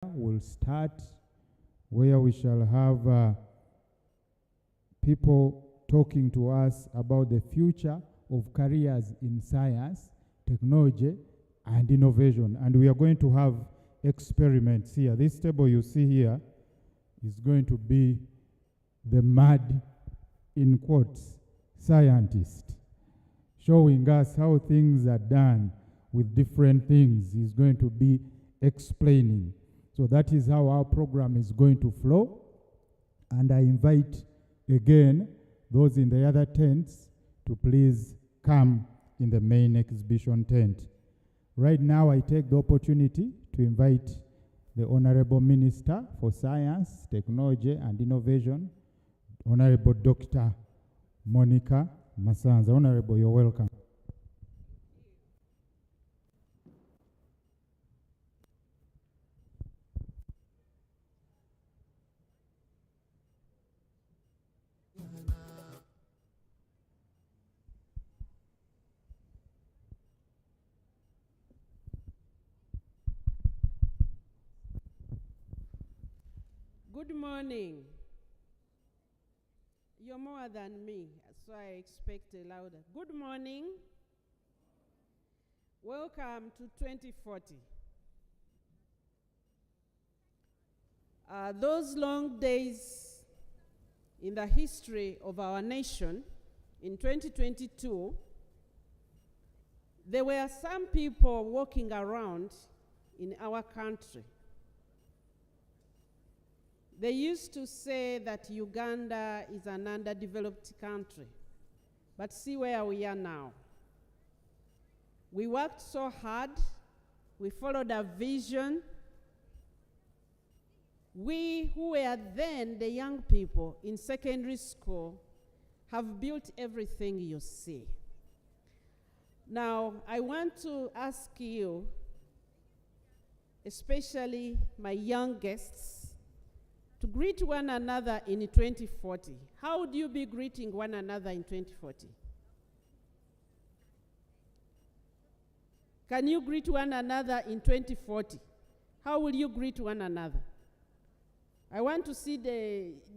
will start, where we shall have people talking to us about the future of careers in science, technology, and innovation. And we are going to have experiments here. This table you see here is going to be the mad, in quotes, scientist, showing us how things are done with different things. He's going to be explaining. So that is how our program is going to flow. And I invite again those in the other tents to please come in the main exhibition tent. Right now, I take the opportunity to invite the Honorable Minister for Science, Technology, and Innovation, Honorable Dr. Monica Masanza. Honorable, you're welcome. Good morning. You're more than me, so I expect a louder. Good morning. Welcome to 2040. Those long days in the history of our nation, in 2022, there were some people walking around in our country. They used to say that Uganda is an underdeveloped country, but see where we are now. We worked so hard, we followed a vision. We who were then the young people in secondary school have built everything you see. Now, I want to ask you, especially my young guests, to greet one another in 2040. How would you be greeting one another in 2040? Can you greet one another in 2040? How will you greet one another? I want to see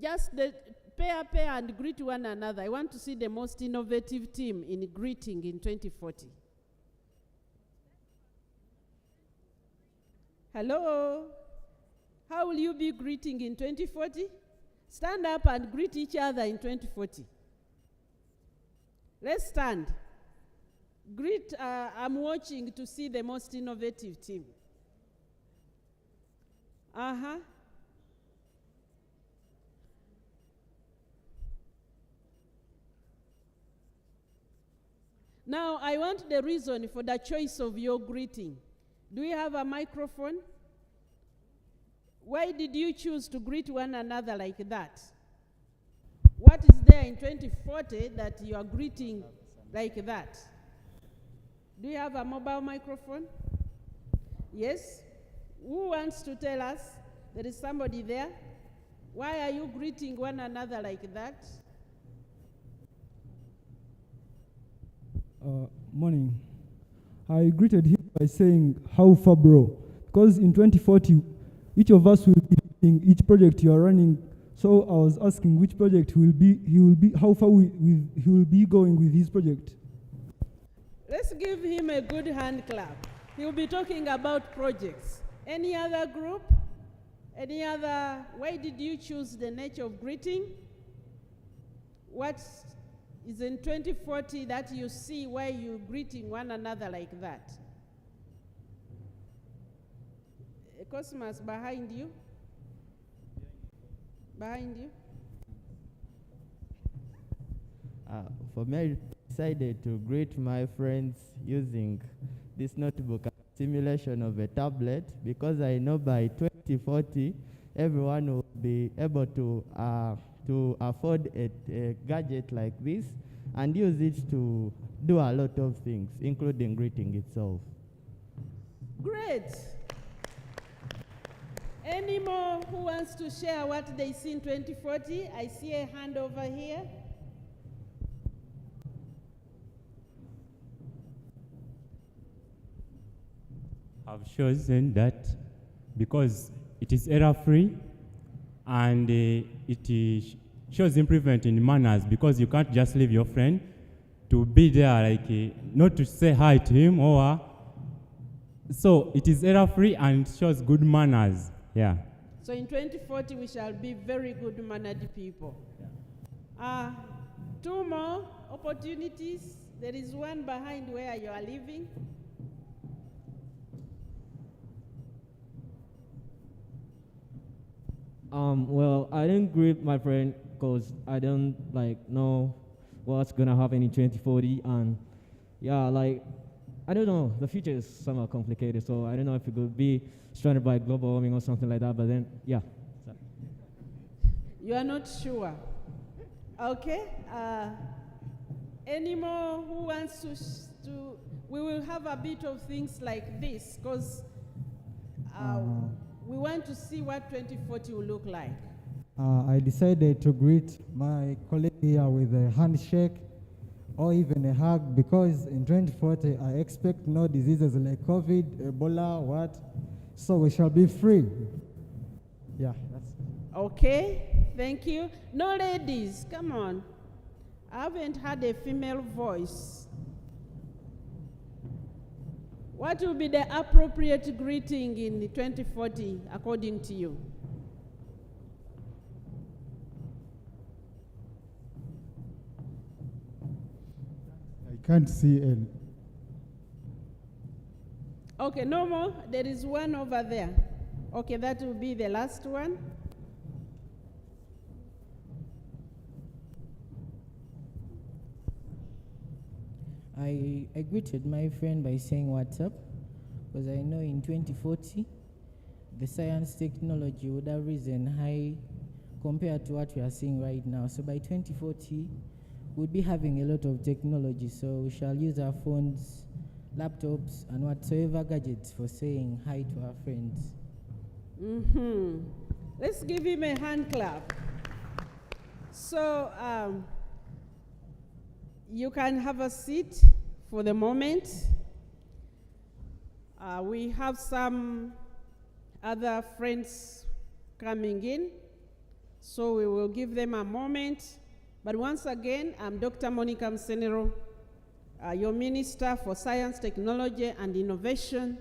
just the pair and greet one another. I want to see the most innovative team in greeting in 2040. Hello? How will you be greeting in 2040? Stand up and greet each other in 2040. Let's stand. Greet, I'm watching to see the most innovative team. Now, I want the reason for the choice of your greeting. Do you have a microphone? Why did you choose to greet one another like that? What is there in 2040 that you are greeting like that? Do you have a mobile microphone? Yes? Who wants to tell us? There is somebody there. Why are you greeting one another like that? Morning. I greeted him by saying, "How far, bro?" Because in 2040, each of us will be in each project you are running. So I was asking which project he will be, how far he will be going with his project. Let's give him a good hand clap. He will be talking about projects. Any other group? Any other? Why did you choose the nature of greeting? What is in 2040 that you see why you're greeting one another like that? Cosmas, behind you. Behind you. For me, I decided to greet my friends using this notebook simulation of a tablet, because I know by 2040 everyone will be able to afford a gadget like this and use it to do a lot of things, including greeting itself. Great. Any more who wants to share what they see in 2040? I see a hand over here. I've chosen that because it is error-free, and shows improvement in manners, because you can't just leave your friend to be there, like not to say hi to him or. So it is error-free and shows good manners. Yeah. So in 2040, we shall be very good-mannered people. Two more opportunities. There is one behind where you are living. Well, I didn't greet my friend because I don't know what's gonna happen in 2040, and yeah, I don't know. The future is somewhat complicated, so I don't know if it could be stranded by global warming or something like that. But then, yeah. You are not sure. Okay. Any more who wants to? We will have a bit of things like this because we want to see what 2040 will look like. I decided to greet my colleague here with a handshake or even a hug, because in 2040 I expect no diseases like COVID, Ebola, what? So we shall be free. Yeah, that's it. Okay, thank you. No ladies, come on. I haven't had a female voice. What will be the appropriate greeting in 2040 according to you? I can't see any. Okay, no more. There is one over there. Okay, that will be the last one. I greeted my friend by saying what's up, because I know in 2040 the science technology would have risen high compared to what we are seeing right now. So by 2040 we'll be having a lot of technology, so we shall use our phones, laptops, and whatsoever gadgets for saying hi to our friends. Let's give him a hand clap. So you can have a seat for the moment. We have some other friends coming in, so we will give them a moment. But once again, I'm Dr. Monica Msenero, your Minister for Science, Technology, and Innovation.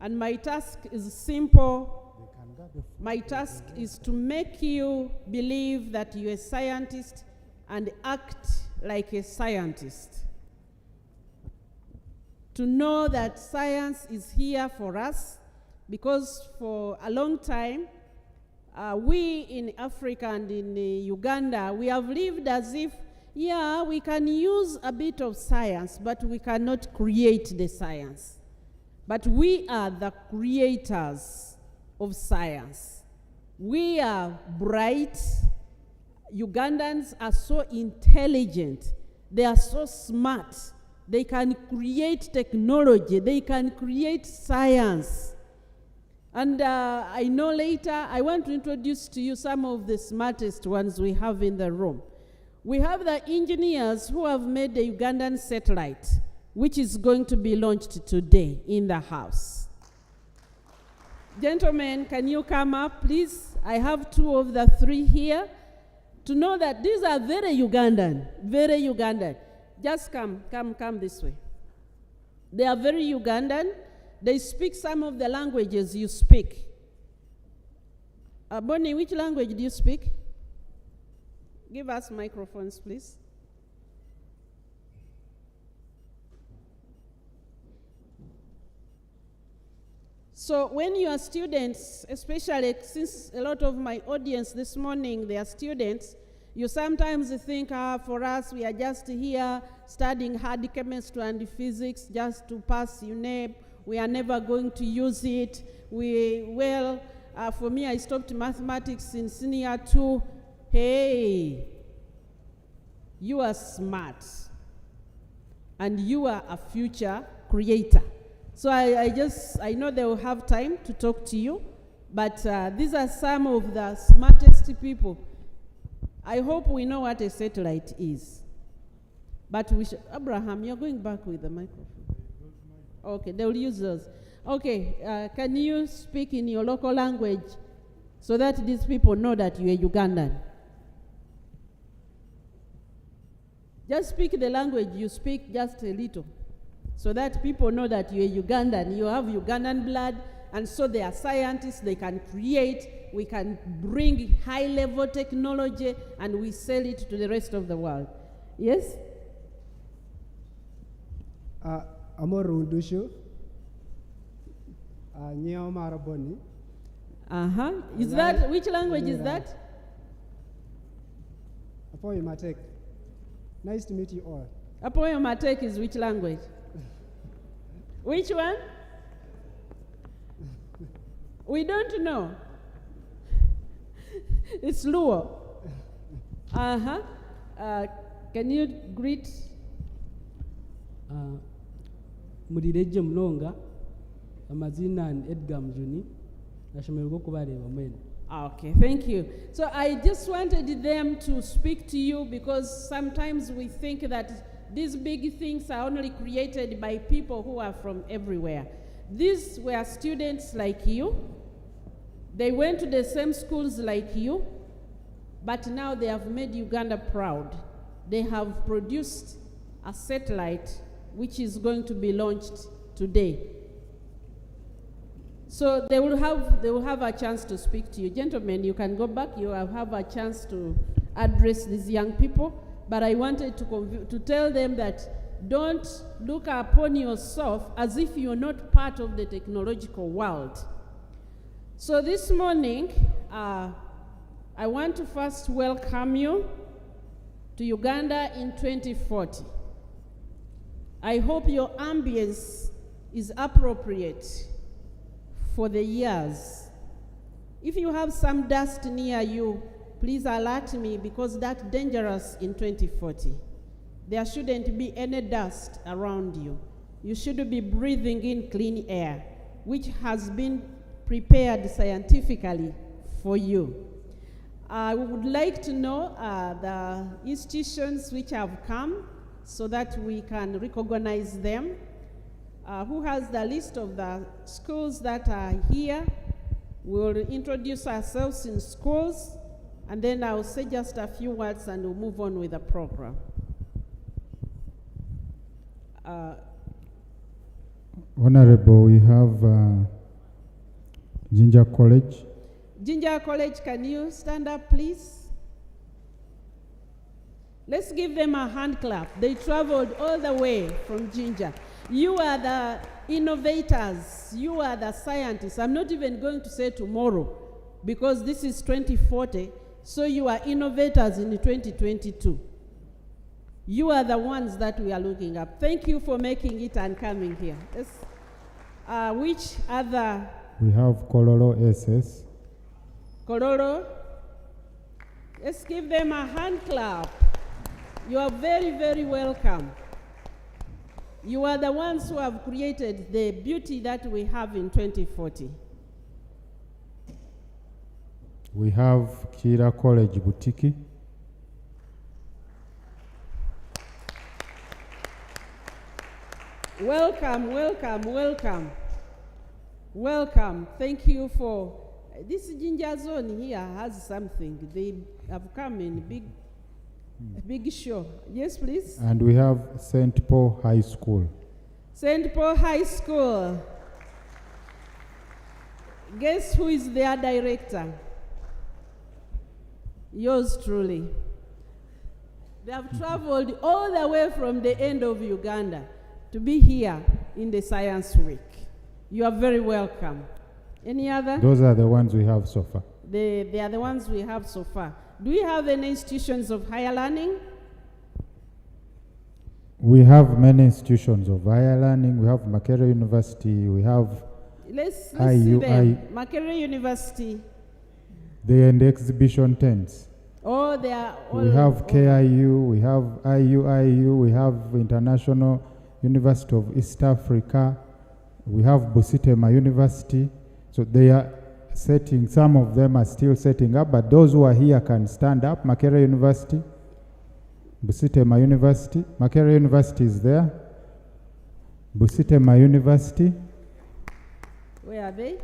And my task is simple. My task is to make you believe that you're a scientist and act like a scientist. To know that science is here for us, because for a long time, we in Africa and in Uganda, we have lived as if, yeah, we can use a bit of science, but we cannot create the science. But we are the creators of science. We are bright. Ugandans are so intelligent. They are so smart. They can create technology. They can create science. And I know later, I want to introduce to you some of the smartest ones we have in the room. We have the engineers who have made the Ugandan satellite, which is going to be launched today in the house. Gentlemen, can you come up, please? I have two of the three here. To know that these are very Ugandan, very Ugandan. Just come this way. They are very Ugandan. They speak some of the languages you speak. Bonnie, which language do you speak? Give us microphones, please. So when you are students, especially since a lot of my audience this morning, they are students, you sometimes think, for us, we are just here studying hard chemistry and physics just to pass UNEP. We are never going to use it. For me, I stopped mathematics in senior 2. Hey, you are smart. And you are a future creator. So I know they will have time to talk to you, but these are some of the smartest people. I hope we know what a satellite is. But Abraham, you're going back with the microphone. Okay, they will use those. Okay, can you speak in your local language so that these people know that you are Ugandan? Just speak the language you speak, just a little, so that people know that you are Ugandan. You have Ugandan blood, and so they are scientists, they can create, we can bring high-level technology, and we sell it to the rest of the world. Yes? Amorundushu. Nyeo Maraboni. Uh-huh. Is that, which language is that? Apoyo Matek. Nice to meet you all. Apoyo Matek is which language? Which one? We don't know. It's Luo. Uh-huh. Can you greet? Mudireje Mlonga, amazina ni Edgar Mjuni, nashemerwa kubareba mwene. Okay, thank you. So I just wanted them to speak to you because sometimes we think that these big things are only created by people who are from everywhere. These were students like you. They went to the same schools like you, but now they have made Uganda proud. They have produced a satellite which is going to be launched today. So they will have a chance to speak to you. Gentlemen, you can go back. You will have a chance to address these young people. But I wanted to tell them that don't look upon yourself as if you're not part of the technological world. So this morning, I want to first welcome you to Uganda in 2040. I hope your ambience is appropriate for the years. If you have some dust near you, please alert me because that's dangerous in 2040. There shouldn't be any dust around you. You should be breathing in clean air, which has been prepared scientifically for you. I would like to know the institutions which have come so that we can recognize them. Who has the list of the schools that are here? We'll introduce ourselves in schools, and then I'll say just a few words and we'll move on with the program. Honorable, we have Jinja College. Jinja College, can you stand up, please? Let's give them a hand clap. They traveled all the way from Jinja. You are the innovators. You are the scientists. I'm not even going to say tomorrow because this is 2040, so you are innovators in 2022. You are the ones that we are looking up. Thank you for making it and coming here. Yes. Which other? We have Kololo SS. Kololo? Let's give them a hand clap. You are very, very welcome. You are the ones who have created the beauty that we have in 2040. We have Kira College Butiki. Welcome, welcome, welcome. Welcome. Thank you for this Jinja zone here has something. They have come in big show. Yes, please. And we have St. Paul High School. St. Paul High School. Guess who is their director? Yours truly. They have traveled all the way from the end of Uganda to be here in the Science Week. You are very welcome. Any other? Those are the ones we have so far. They are the ones we have so far. Do we have any institutions of higher learning? We have many institutions of higher learning. We have Makerere University. We have Let's see them. Makerere University. They are in the exhibition tents. Oh, they are all. We have KIU, we have IUIU, we have International University of East Africa, we have Busitema University. So they are setting, some of them are still setting up, but those who are here can stand up. Makerere University, Busitema University. Makerere University is there. Busitema University. Where are they?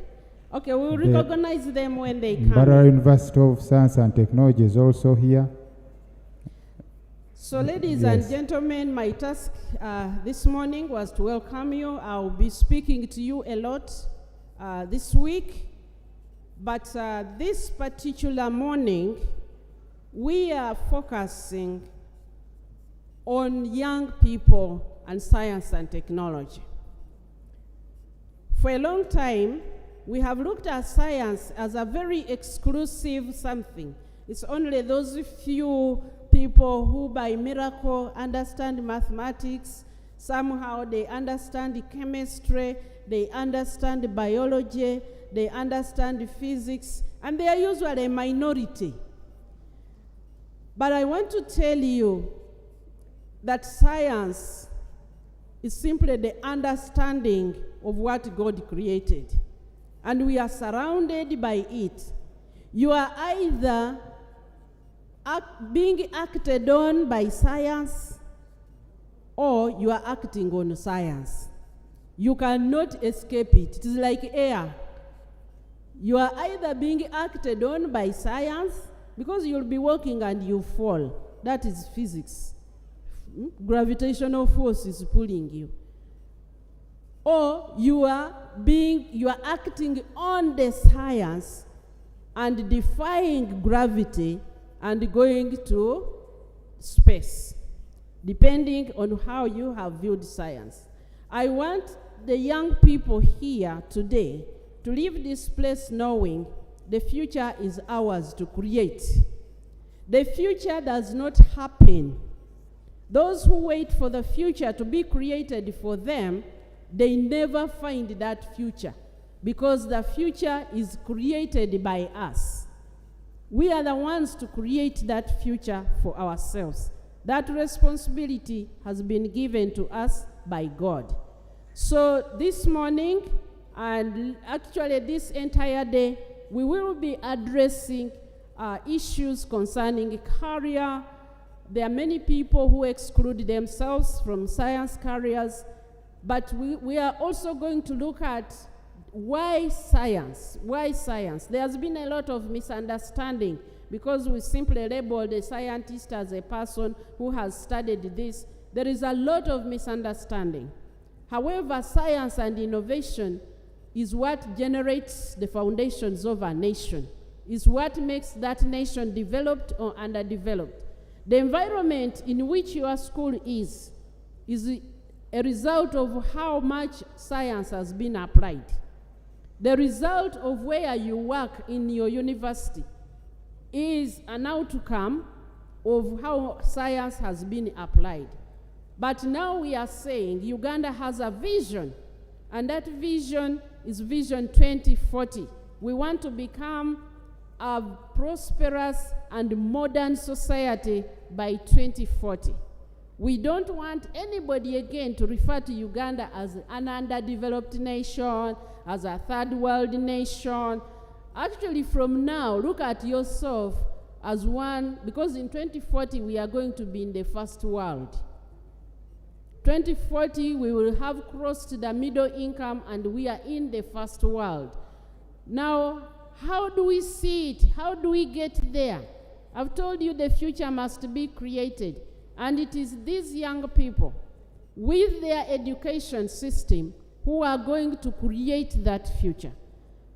Okay, we will The recognize them when they come. Mbarara University of Science and Technology is also here. So, ladies Yes. and gentlemen, my task this morning was to welcome you. I'll be speaking to you a lot this week, but this particular morning, we are focusing on young people and science and technology. For a long time, we have looked at science as a very exclusive something. It's only those few people who by miracle understand mathematics, somehow they understand chemistry, they understand biology, they understand physics, and they are usually a minority. But I want to tell you that science is simply the understanding of what God created. And we are surrounded by it. You are either being acted on by science, or you are acting on science. You cannot escape it. It is like air. You are either being acted on by science, because you'll be walking and you fall. That is physics. Gravitational force is pulling you. Or you are acting on the science and defying gravity and going to space, depending on how you have viewed science. I want the young people here today to leave this place knowing the future is ours to create. The future does not happen. Those who wait for the future to be created for them, they never find that future, because the future is created by us. We are the ones to create that future for ourselves. That responsibility has been given to us by God. So this morning, and actually this entire day, we will be addressing issues concerning career. There are many people who exclude themselves from science careers, but we are also going to look at why science? Why science? There has been a lot of misunderstanding because we simply labeled a scientist as a person who has studied this. There is a lot of misunderstanding. However, science and innovation is what generates the foundations of a nation, is what makes that nation developed or underdeveloped. The environment in which your school is a result of how much science has been applied. The result of where you work in your university is an outcome of how science has been applied. But now we are saying Uganda has a vision, and that vision is Vision 2040. We want to become a prosperous and modern society by 2040. We don't want anybody again to refer to Uganda as an underdeveloped nation, as a third world nation. Actually, from now, look at yourself as one, because in 2040 we are going to be in the first world. 2040 we will have crossed the middle income and we are in the first world. Now, how do we see it? How do we get there? I've told you the future must be created. And it is these young people with their education system who are going to create that future.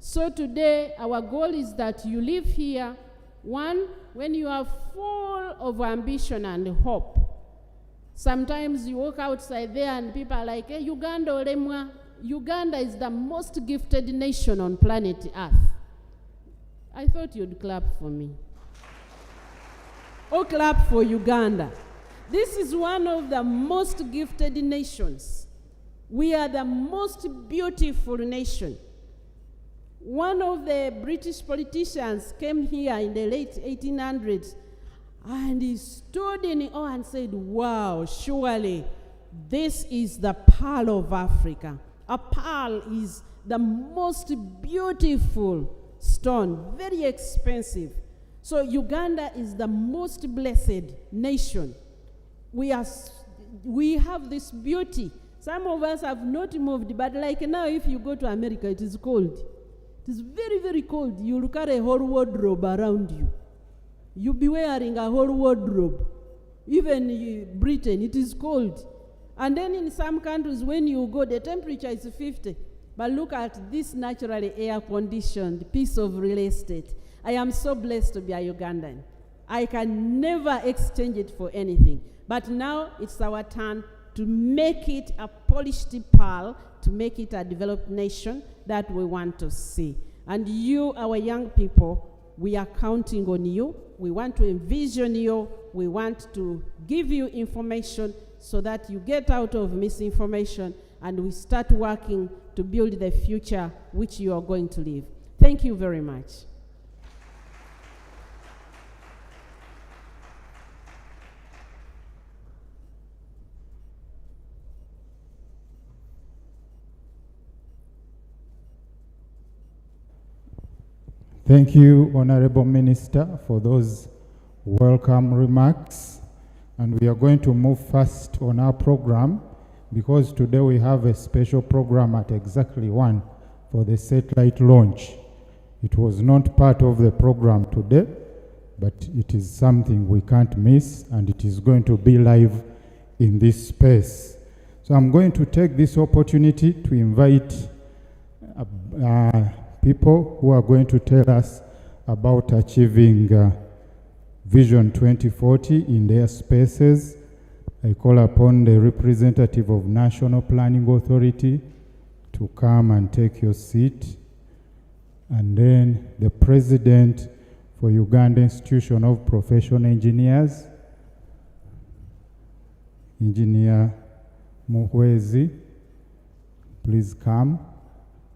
So today, our goal is that you live here, one, when you are full of ambition and hope. Sometimes you walk outside there and people are like, hey, Uganda olemwa. Uganda is the most gifted nation on planet Earth. I thought you'd clap for me. Oh, clap for Uganda. This is one of the most gifted nations. We are the most beautiful nation. One of the British politicians came here in the late 1800s and he stood in awe and said, wow, surely this is the pearl of Africa. A pearl is the most beautiful stone, very expensive. So Uganda is the most blessed nation. We have this beauty. Some of us have not moved, but like now, if you go to America, it is cold. It is very, very cold. You'll carry a whole wardrobe around you. You'll be wearing a whole wardrobe. Even Britain, it is cold. And then in some countries, when you go, the temperature is 50. But look at this naturally air-conditioned piece of real estate. I am so blessed to be a Ugandan. I can never exchange it for anything. But now it's our turn to make it a polished pearl, to make it a developed nation that we want to see. And you, our young people, we are counting on you. We want to envision you. We want to give you information so that you get out of misinformation and we start working to build the future which you are going to live. Thank you very much. Thank you, Honorable Minister, for those welcome remarks. And we are going to move fast on our program because today we have a special program at exactly 1 for the satellite launch. It was not part of the program today, but it is something we can't miss, and it is going to be live in this space. So I'm going to take this opportunity to invite people who are going to tell us about achieving Vision 2040 in their spaces. I call upon the representative of National Planning Authority to come and take your seat. And then the president for Uganda Institution of Professional Engineers, Engineer Muhwezi, please come.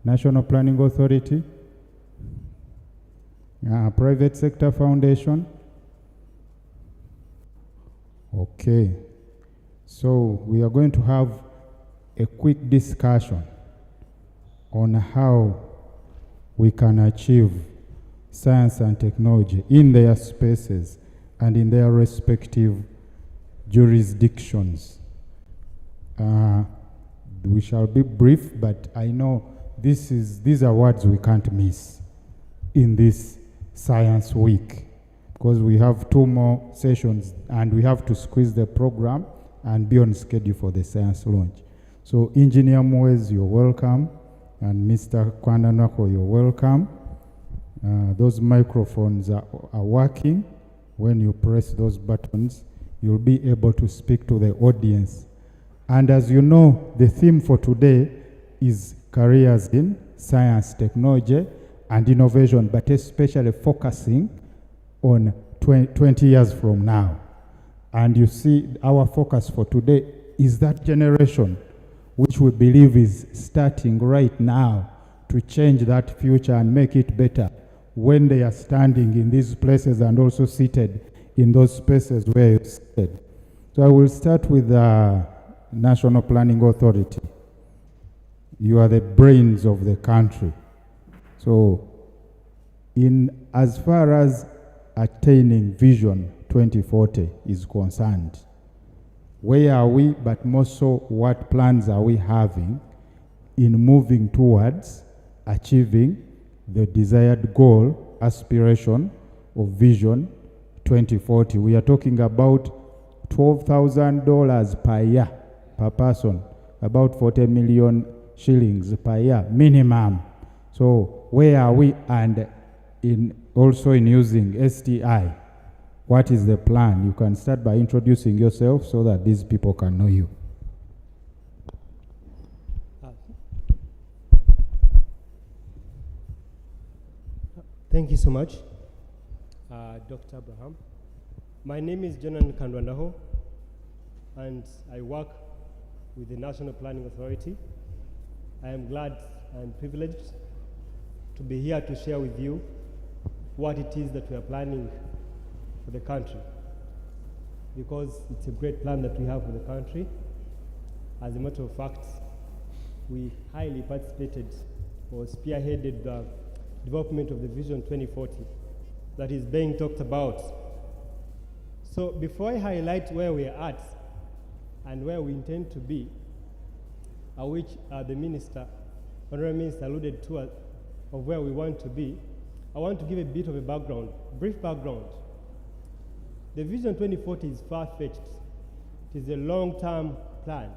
National Planning Authority, Private Sector Foundation. Okay, so we are going to have a quick discussion on how we can achieve science and technology in their spaces and in their respective jurisdictions. We shall be brief, but I know these are words we can't miss in this Science Week, because we have 2 more sessions and we have to squeeze the program and be on schedule for the science launch. So Engineer Moez, you're welcome, and Mr. Kwandanako, you're welcome. Those microphones are working. When you press those buttons, you'll be able to speak to the audience. And as you know, the theme for today is careers in science, technology, and innovation, but especially focusing on 20 years from now. And you see, our focus for today is that generation, which we believe is starting right now to change that future and make it better when they are standing in these places and also seated in those spaces where you're seated. So I will start with the National Planning Authority. You are the brains of the country. So in as far as attaining Vision 2040 is concerned, where are we, but more so what plans are we having in moving towards achieving the desired goal, aspiration of Vision 2040? We are talking about $12,000 per year per person, about 40 million shillings per year minimum. So where are we? And also in using STI, what is the plan? You can start by introducing yourself so that these people can know you. Thank you so much, Dr. Abraham. My name is Jonan Kandwandaho, and I work with the National Planning Authority. I am glad and privileged to be here to share with you what it is that we are planning for the country, because it's a great plan that we have for the country. As a matter of fact, we highly participated or spearheaded the development of the Vision 2040 that is being talked about. So before I highlight where we are at and where we intend to be, which the minister, Honorable Minister, alluded to of where we want to be, I want to give a bit of a background, brief background. The Vision 2040 is far-fetched. It is a long-term plan.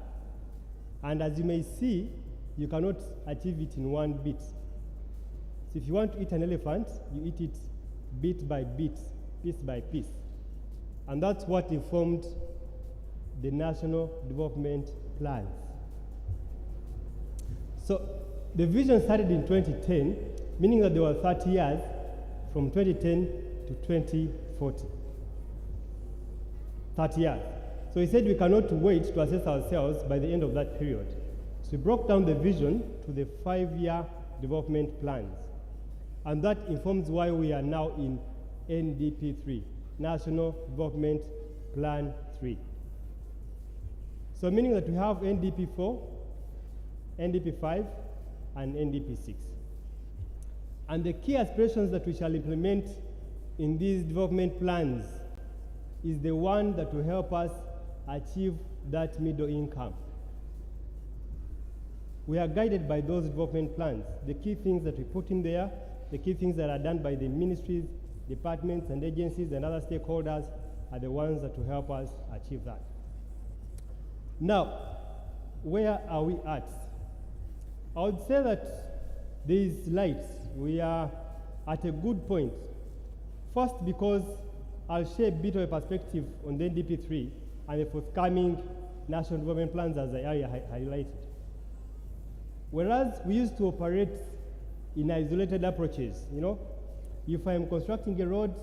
And as you may see, you cannot achieve it in one bit. So if you want to eat an elephant, you eat it bit by bit, piece by piece. And that's what informed the National Development Plans. So the vision started in 2010, meaning that there were 30 years from 2010 to 2040. 30 years. So he said we cannot wait to assess ourselves by the end of that period. So he broke down the vision to the 5-year development plans. And that informs why we are now in NDP 3, National Development Plan 3. So meaning that we have NDP 4, NDP 5, and NDP 6. And the key aspirations that we shall implement in these development plans is the one that will help us achieve that middle income. We are guided by those development plans. The key things that we put in there, the key things that are done by the ministries, departments, and agencies and other stakeholders are the ones that will help us achieve that. Now, where are we at? I would say that there is light. We are at a good point. First, because I'll share a bit of a perspective on the NDP3 and the forthcoming national development plans as I highlighted. Whereas we used to operate in isolated approaches, you know, if I'm constructing a road,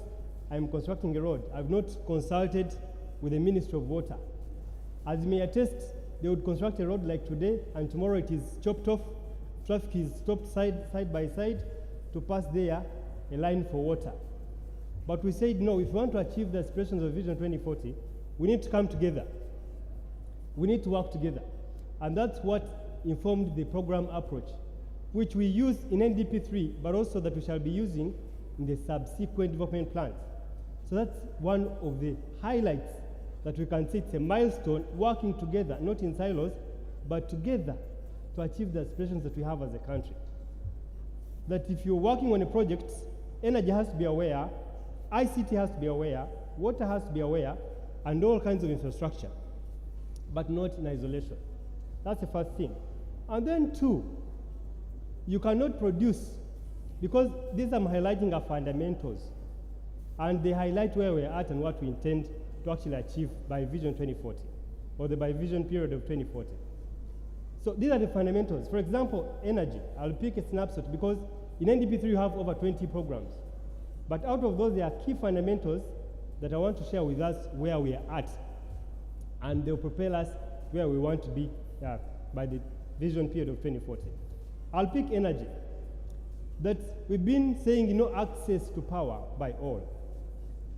I'm constructing a road. I've not consulted with the Ministry of Water. As you may attest, they would construct a road like today, and tomorrow it is chopped off, traffic is stopped side by side to pass there a line for water. But we said, no, if we want to achieve the aspirations of Vision 2040, we need to come together. We need to work together. And that's what informed the program approach, which we use in NDP3, but also that we shall be using in the subsequent development plans. So that's one of the highlights that we can see. It's a milestone, working together, not in silos, but together to achieve the aspirations that we have as a country. That if you're working on a project, energy has to be aware, ICT has to be aware, water has to be aware, and all kinds of infrastructure, but not in isolation. That's the first thing. And then two, you cannot produce, because these I'm highlighting are fundamentals, and they highlight where we're at and what we intend to actually achieve by Vision 2040, or the by Vision period of 2040. So these are the fundamentals. For example, energy. I'll pick a snapshot because in NDP3 you have over 20 programs. But out of those, there are key fundamentals that I want to share with us where we are at. And they'll propel us where we want to be by the vision period of 2040. I'll pick energy. That we've been saying, you know, access to power by all.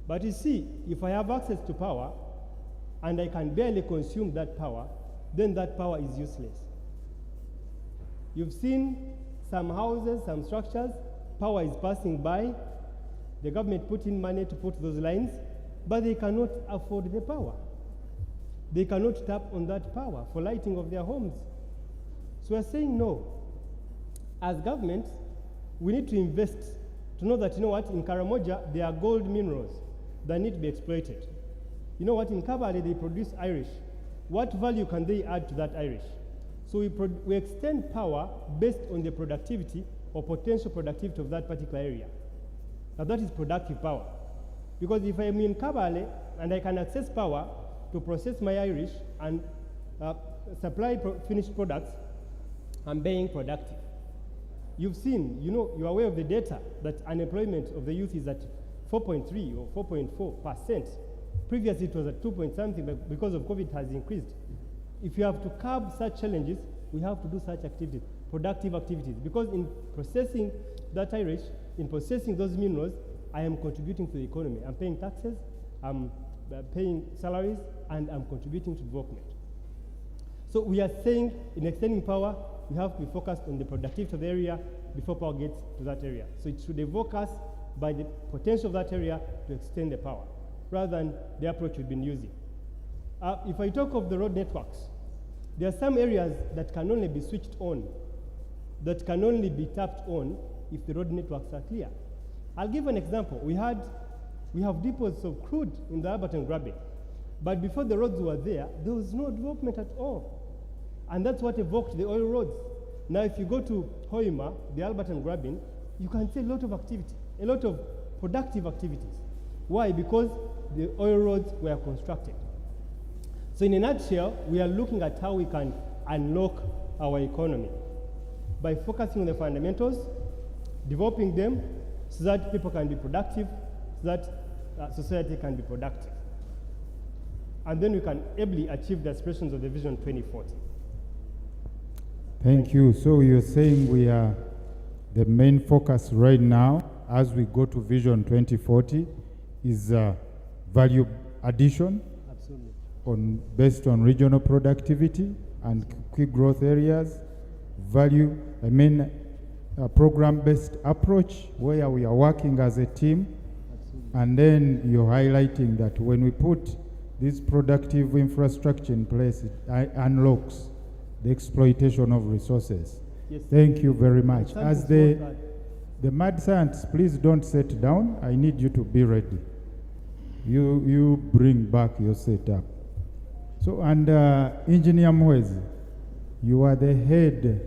But you see, if I have access to power and I can barely consume that power, then that power is useless. You've seen some houses, some structures, power is passing by, the government put in money to put those lines, but they cannot afford the power. They cannot tap on that power for lighting of their homes. So we're saying no. As government, we need to invest to know that, you know what, in Karamoja, there are gold minerals that need to be exploited. You know what, in Kabale, they produce Irish. What value can they add to that Irish? So we extend power based on the productivity or potential productivity of that particular area. Now that is productive power. Because if I'm in Kabale and I can access power to process my Irish and supply finished products, I'm being productive. You've seen, you know, you're aware of the data that unemployment of the youth is at 4.3 or 4.4%. Previously it was at 2 point something, but because of COVID it has increased. If you have to curb such challenges, we have to do such activities, productive activities. Because in processing that Irish, in processing those minerals, I am contributing to the economy. I'm paying taxes, I'm paying salaries, and I'm contributing to development. So we are saying in extending power, we have to be focused on the productivity of the area before power gets to that area. So it should evoke us by the potential of that area to extend the power, rather than the approach we've been using. If I talk of the road networks, There are some areas that can only be switched on, that can only be tapped on if the road networks are clear. I'll give an example. We have depots of crude in the Alberton Graben, but before the roads were there was no development at all. And that's what evoked the oil roads. Now, if you go to Hoima, the Alberton Graben, you can see a lot of activity, a lot of productive activities. Why? Because the oil roads were constructed. So in a nutshell, we are looking at how we can unlock our economy by focusing on the fundamentals, developing them so that people can be productive, so that society can be productive. And then we can ably achieve the aspirations of the Vision 2040. Thank you. So you're saying we are the main focus right now as we go to Vision 2040 is value addition. Absolutely. Based on regional productivity and quick growth areas, program-based approach where we are working as a team. Absolutely. And then you're highlighting that when we put this productive infrastructure in place, it unlocks the exploitation of resources. Yes. Thank you very much. As the mad scientists, please don't sit down. I need you to be ready. You bring back your setup. So, and Engineer Mwezi, you are the head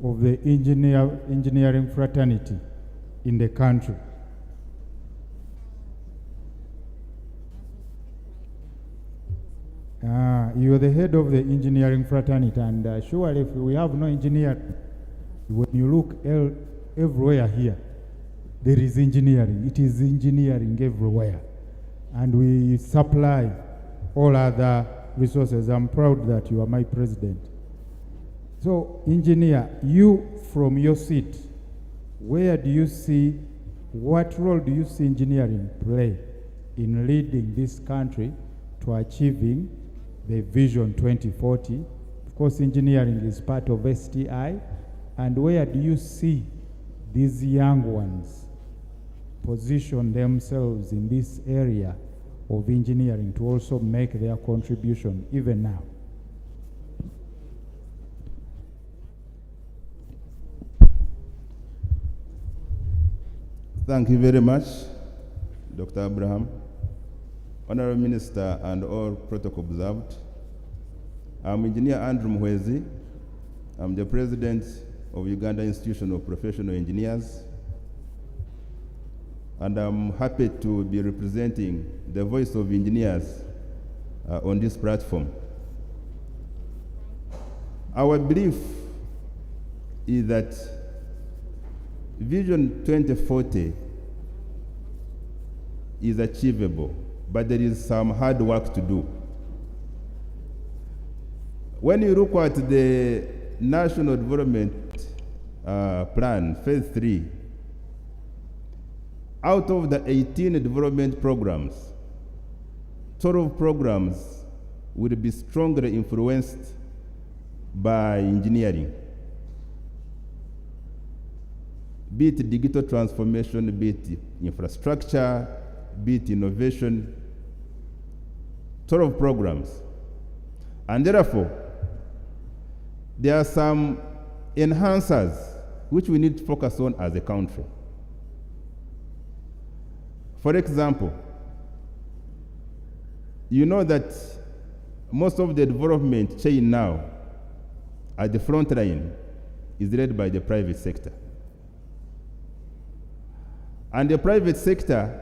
of the engineering fraternity in the country. You are the head of the engineering fraternity, and surely if we have no engineer, when you look everywhere here, there is engineering. It is engineering everywhere. And we supply all other resources. I'm proud that you are my president. So, engineer, you from your seat, what role do you see engineering play in leading this country to achieving the Vision 2040? Of course, engineering is part of STI. And where do you see these young ones position themselves in this area of engineering to also make their contribution even now? Thank you very much, Dr. Abraham. Honorable Minister and all protocol observed. I'm Engineer Andrew Mwezi. I'm the President of Uganda Institution of Professional Engineers. And I'm happy to be representing the voice of engineers on this platform. Our belief is that Vision 2040 is achievable, but there is some hard work to do. When you look at the National Development Plan, Phase 3, out of the 18 development programs, 12 programs will be strongly influenced by engineering. Be it digital transformation, be it infrastructure, be it innovation, 12 programs. And therefore, there are some enhancers which we need to focus on as a country. For example, you know that most of the development chain now at the front line is led by the private sector. And the private sector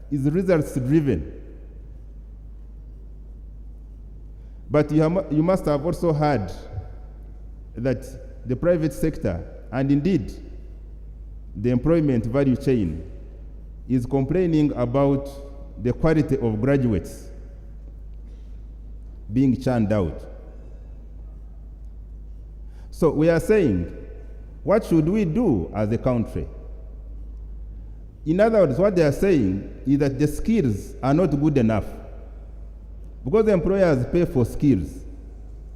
is results driven. But you must have also heard that the private sector, and indeed the employment value chain, is complaining about the quality of graduates being churned out. So we are saying, what should we do as a country? In other words, what they are saying is that the skills are not good enough. Because the employers pay for skills.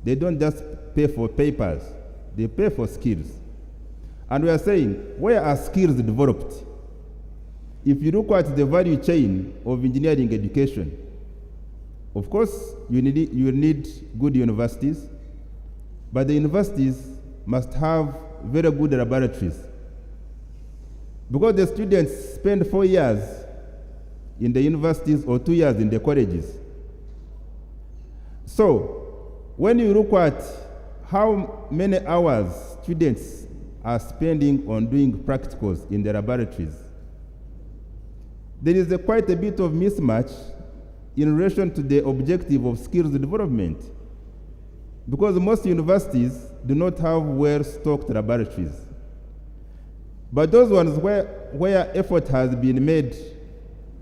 They don't just pay for papers. They pay for skills. And we are saying, where are skills developed? If you look at the value chain of engineering education, of course, you need good universities, but the universities must have very good laboratories. Because the students spend 4 years in the universities or 2 years in the colleges. So, when you look at how many hours students are spending on doing practicals in the laboratories, there is quite a bit of mismatch in relation to the objective of skills development, because most universities do not have well-stocked laboratories. But those ones where effort has been made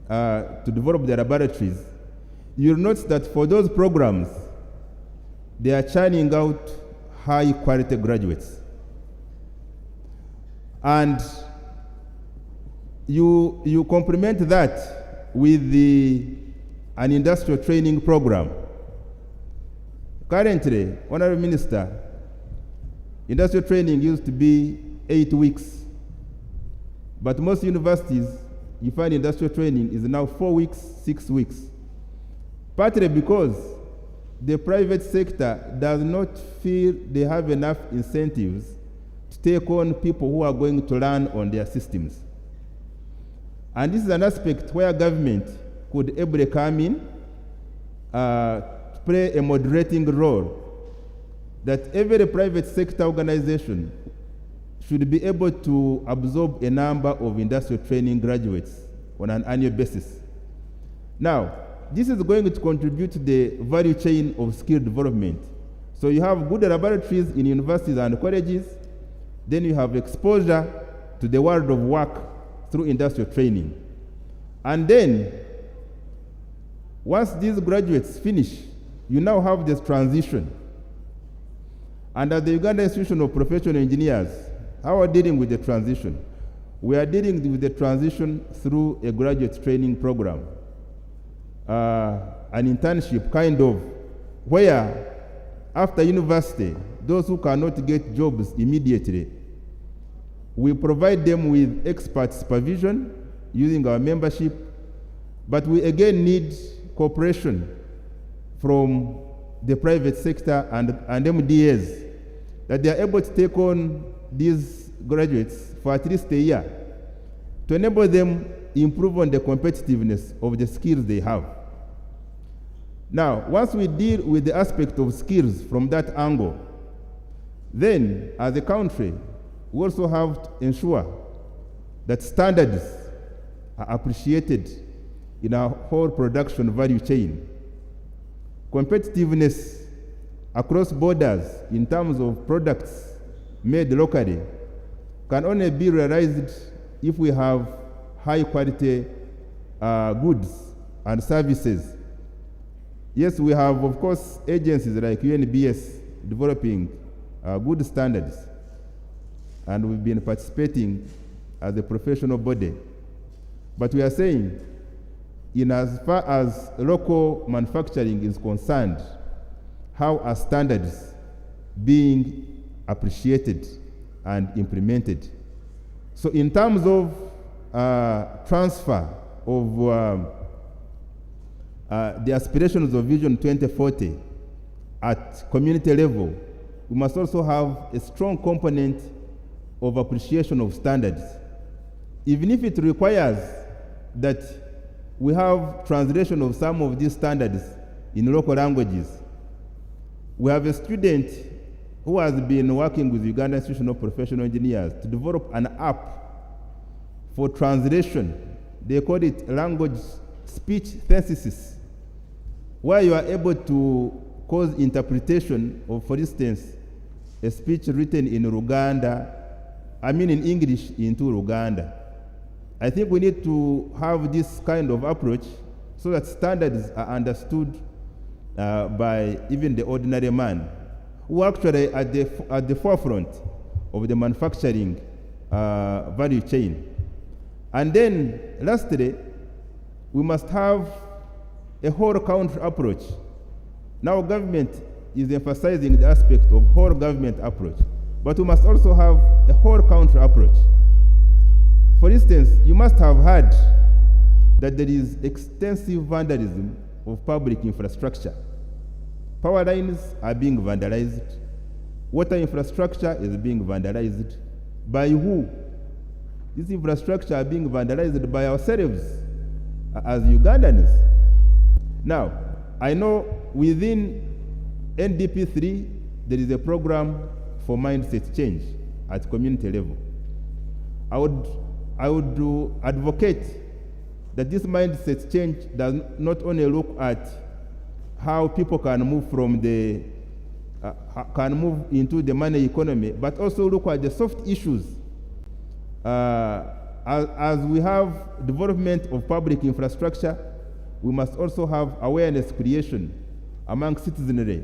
to develop the laboratories, you'll notice that for those programs, they are churning out high-quality graduates. And you complement that with an industrial training program. Currently, Honorable Minister, industrial training used to be 8 weeks. But most universities, you find industrial training is now 4 weeks, 6 weeks. Partly because the private sector does not feel they have enough incentives to take on people who are going to learn on their systems. And this is an aspect where government could ably come in, play a moderating role, that every private sector organization should be able to absorb a number of industrial training graduates on an annual basis. Now, this is going to contribute to the value chain of skill development. So you have good laboratories in universities and colleges, then you have exposure to the world of work through industrial training. And then, once these graduates finish, you now have this transition. And at the Uganda Institution of Professional Engineers, how are we dealing with the transition? We are dealing with the transition through a graduate training program, an internship kind of, where after university, those who cannot get jobs immediately, we provide them with expert supervision using our membership, but we again need cooperation from the private sector and MDAs, that they are able to take on these graduates for at least a year to enable them improve on the competitiveness of the skills they have. Now, once we deal with the aspect of skills from that angle, then as a country, we also have to ensure that standards are appreciated in our whole production value chain. Competitiveness across borders in terms of products made locally can only be realized if we have high quality goods and services. Yes, we have, of course, agencies like UNBS developing good standards, and we've been participating as a professional body. But we are saying, in as far as local manufacturing is concerned, how are standards being appreciated and implemented? So in terms of transfer of the aspirations of Vision 2040 at community level, we must also have a strong component of appreciation of standards, even if it requires that we have translation of some of these standards in local languages. We have a student who has been working with Uganda Institution of Professional Engineers to develop an app for translation. They call it language speech synthesis, where you are able to cause interpretation of, for instance, a speech written in in English into Luganda. I think we need to have this kind of approach so that standards are understood by even the ordinary man, who actually at the forefront of the manufacturing value chain. And then, lastly, we must have a whole country approach. Now, government is emphasizing the aspect of whole government approach, but we must also have a whole country approach. For instance, you must have heard that there is extensive vandalism of public infrastructure. Power lines are being vandalized, water infrastructure is being vandalized. By who? This infrastructure are being vandalized by ourselves as Ugandans. Now, I know within NDP3, there is a program for mindset change at community level. I would advocate that this mindset change does not only look at how people can move from the can move into the money economy, but also look at the soft issues. As we have development of public infrastructure, we must also have awareness creation among citizenry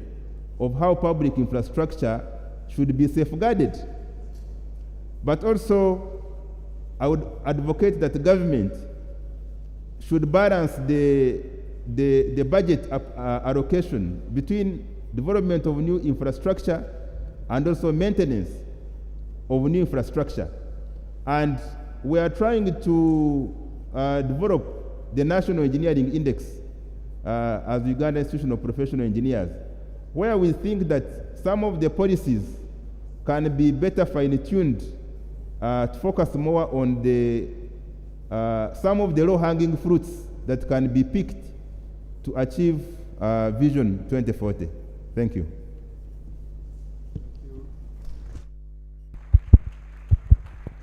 of how public infrastructure should be safeguarded. But also, I would advocate that the government should balance the budget allocation between development of new infrastructure and also maintenance of new infrastructure. And we are trying to develop the National Engineering Index as Uganda Institution of Professional Engineers, where we think that some of the policies can be better fine-tuned to focus more on the some of the low-hanging fruits that can be picked to achieve Vision 2040. Thank you.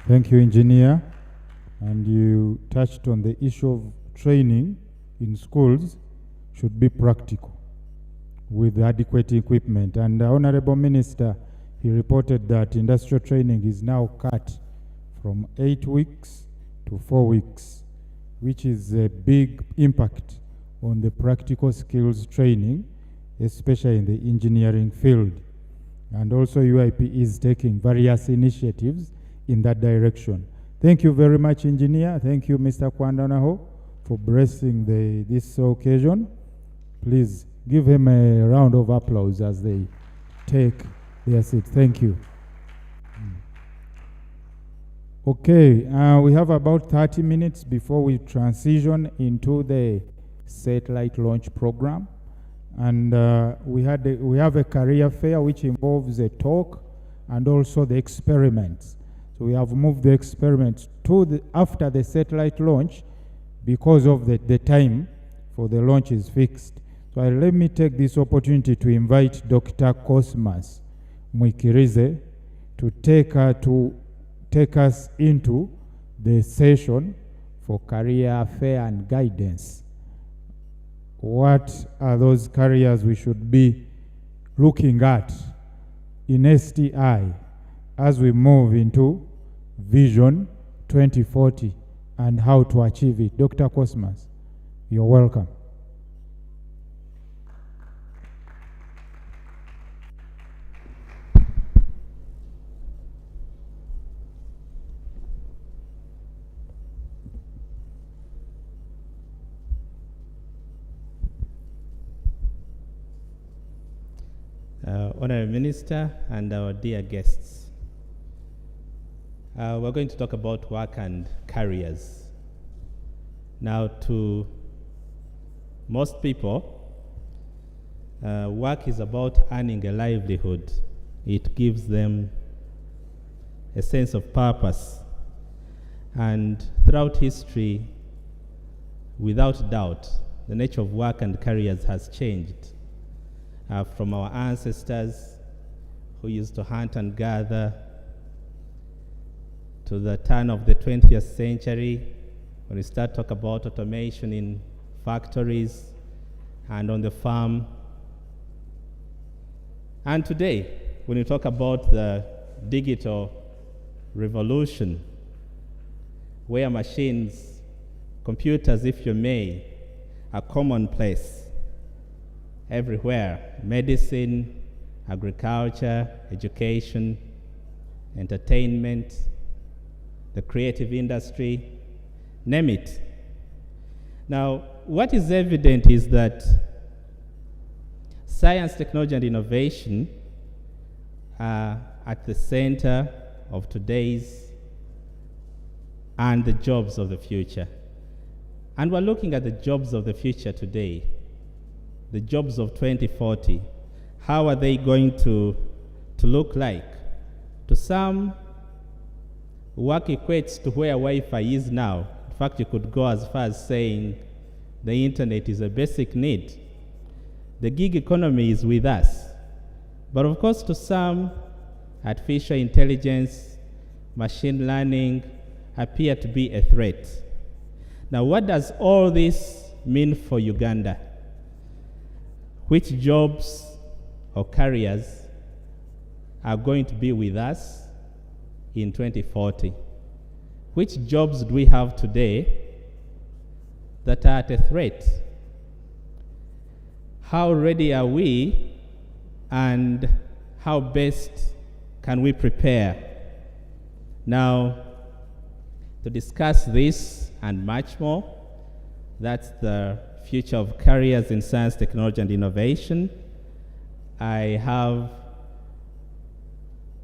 Thank you, Engineer. And you touched on the issue of training in schools should be practical with adequate equipment. And the Honorable Minister, he reported that industrial training is now cut from 8 weeks to 4 weeks, which is a big impact on the practical skills training, especially in the engineering field. And also UIP is taking various initiatives in that direction. Thank you very much, Engineer. Thank you, Mr. Kwandanaho, for blessing this occasion. Please give him a round of applause as they take their seat. Thank you. Okay, we have about 30 minutes before we transition into the satellite launch program. And we have a career fair which involves a talk and also the experiments. So we have moved the experiments to after the satellite launch because of the time for the launch is fixed. So let me take this opportunity to invite Dr. Cosmas Mwikirize to take us into the session for career fair and guidance. What are those careers we should be looking at in STI as we move into Vision 2040 and how to achieve it? Dr. Cosmas, you're welcome. Honorable Minister and our dear guests, we're going to talk about work and careers. Now, to most people, work is about earning a livelihood. It gives them a sense of purpose. And throughout history, without doubt, the nature of work and careers has changed. From our ancestors who used to hunt and gather to the turn of the 20th century, when we start talk about automation in factories and on the farm. And today, when we talk about the digital revolution, where machines, computers, if you may, are commonplace everywhere: medicine, agriculture, education, entertainment, the creative industry, name it. Now, what is evident is that science, technology, and innovation are at the center of today's and the jobs of the future. And we're looking at the jobs of the future today, the jobs of 2040. How are they going to to look like. To some, work equates to where Wi-Fi is now. In fact, you could go as far as saying the internet is a basic need. The gig economy is with us. But of course, to some, artificial intelligence, machine learning appear to be a threat. Now, what does all this mean for Uganda? Which jobs or careers are going to be with us in 2040? Which jobs do we have today that are at a threat? How ready are we, and how best can we prepare? Now, to discuss this and much more, that's the future of careers in science, technology, and innovation, I have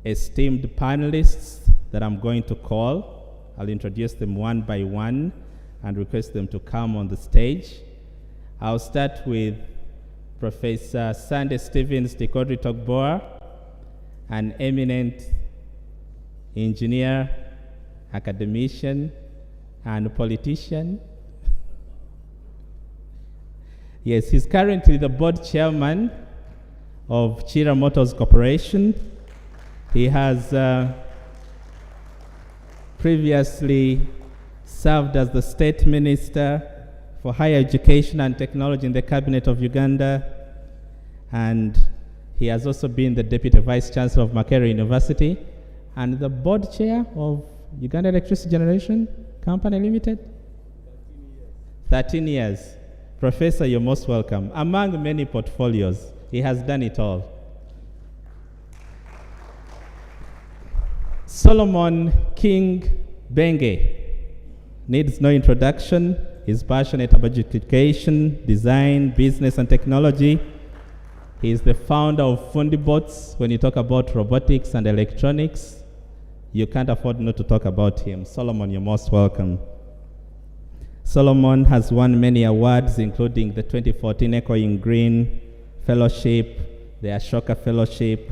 esteemed panelists that I'm going to call. I'll introduce them one by one and request them to come on the stage. I'll start with Professor Sandy Stevens Tikodri Togboa, an eminent engineer, academician, and politician. Yes, he's currently the board chairman of Chira Motors Corporation. He has previously served as the State Minister for Higher Education and Technology in the Cabinet of Uganda, and he has also been the Deputy Vice Chancellor of Makerere University and the board chair of Uganda Electricity Generation Company Limited. 13 years. Professor, you're most welcome. Among many portfolios, he has done it all. Solomon King Benge needs no introduction. He's passionate about education, design, business, and technology. He is the founder of Fundibots. When you talk about robotics and electronics, you can't afford not to talk about him. Solomon, you're most welcome. Solomon has won many awards, including the 2014 Echoing Green Fellowship, the Ashoka Fellowship,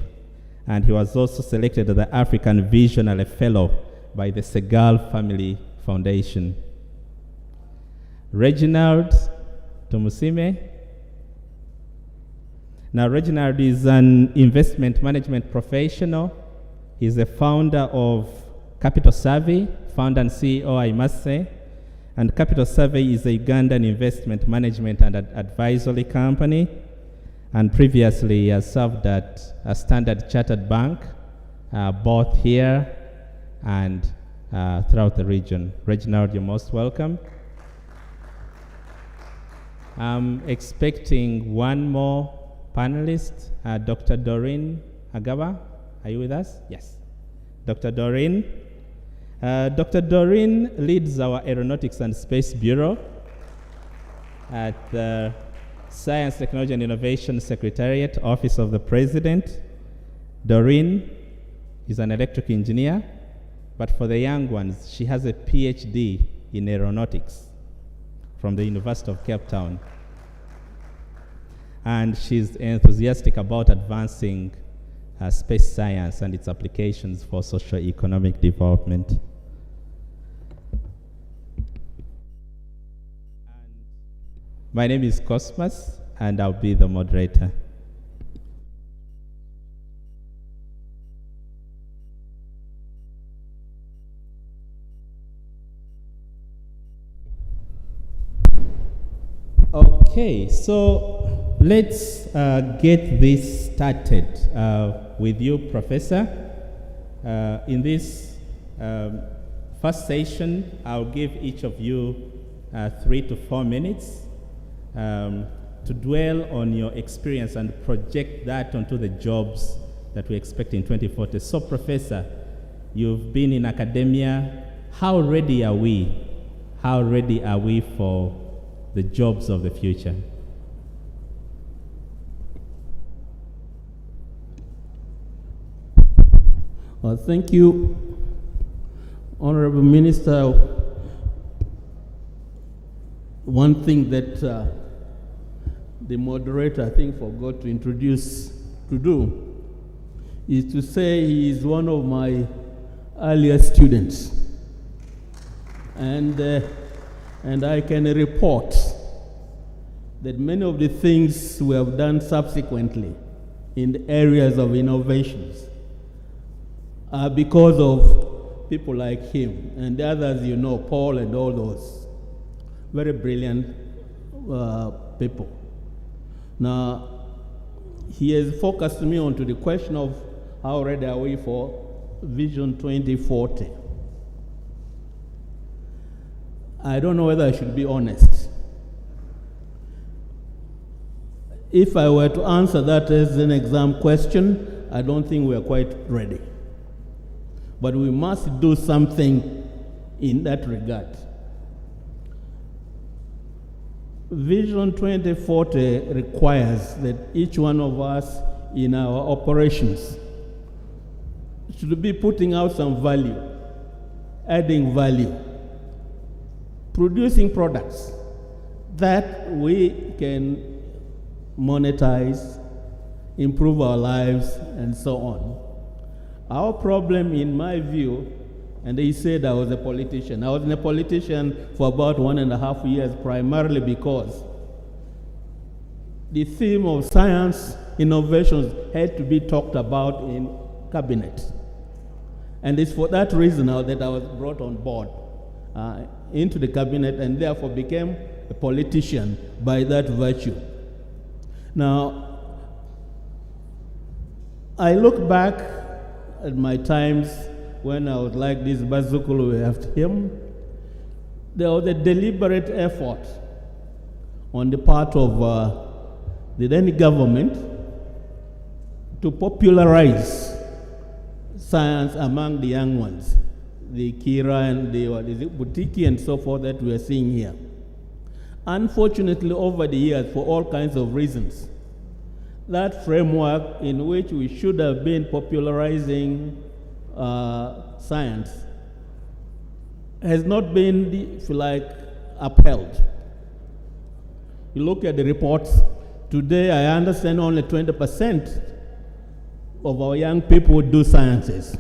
and he was also selected as the African Visionary Fellow by the Segal Family Foundation. Reginald Tumusime. Now, Reginald is an investment management professional. He's the founder of Capital Survey, founder and CEO, I must say. And Capital Survey is a Ugandan investment management and advisory company. And previously, he has served at a Standard Chartered Bank, both here and throughout the region. Reginald, you're most welcome. I'm expecting one more panelist, Dr. Doreen Agaba. Are you with us? Yes. Dr. Doreen. Dr. Doreen leads our Aeronautics and Space Bureau at the Science, Technology, and Innovation Secretariat, Office of the President. Doreen is an electric engineer, but for the young ones, she has a PhD in aeronautics from the University of Cape Town. And she's enthusiastic about advancing space science and its applications for socio-economic development. My name is Cosmas, and I'll be the moderator. Okay, so let's get this started with you, Professor. In this first session, I'll give each of you 3 to 4 minutes to dwell on your experience and project that onto the jobs that we expect in 2040. So, Professor, you've been in academia. How ready are we? How ready are we for the jobs of the future? Well, thank you, Honorable Minister. One thing that the moderator, I think, forgot to introduce to do is to say he is one of my earlier students. And I can report that many of the things we have done subsequently in the areas of innovations are because of people like him and the others, you know, Paul and all those very brilliant people. Now, he has focused me onto the question of how ready are we for Vision 2040. I don't know whether I should be honest. If I were to answer that as an exam question, I don't think we are quite ready. But we must do something in that regard. Vision 2040 requires that each one of us in our operations should be putting out some value, adding value, producing products that we can monetize, improve our lives, and so on. Our problem, in my view, and they said I was a politician. I was a politician for about 1.5 years, primarily because the theme of science innovations had to be talked about in cabinet. And it's for that reason now that I was brought on board into the cabinet and therefore became a politician by that virtue. Now, I look back at my times when I was like this Bazukulu after him. There was a deliberate effort on the part of the then government to popularize science among the young ones, the Kira and the Butiki and so forth that we are seeing here. Unfortunately, over the years, for all kinds of reasons, that framework in which we should have been popularizing science has not been, if you like, upheld. You look at the reports, today I understand only 20% of our young people do sciences.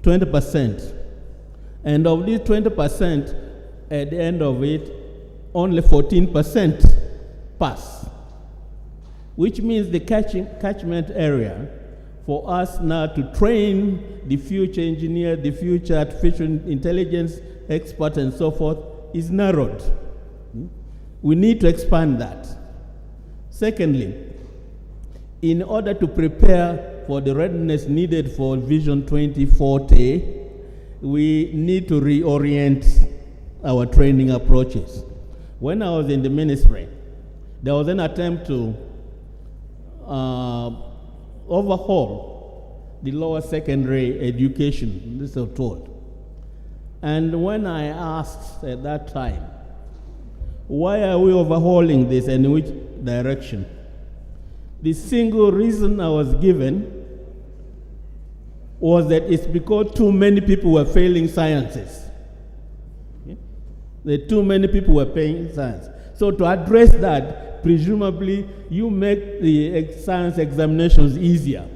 20%. And of these 20%, at the end of it, only 14% pass, which means the catchment area for us now to train the future engineer, the future artificial intelligence expert and so forth is narrowed. We need to expand that. Secondly, in order to prepare for the readiness needed for Vision 2040, we need to reorient our training approaches. When I was in the ministry, there was an attempt to overhaul the lower secondary education, this is told. And when I asked at that time, why are we overhauling this and in which direction? The single reason I was given was that it's because too many people were failing sciences. That too many people were failing science. So to address that, presumably you make the science examinations easier.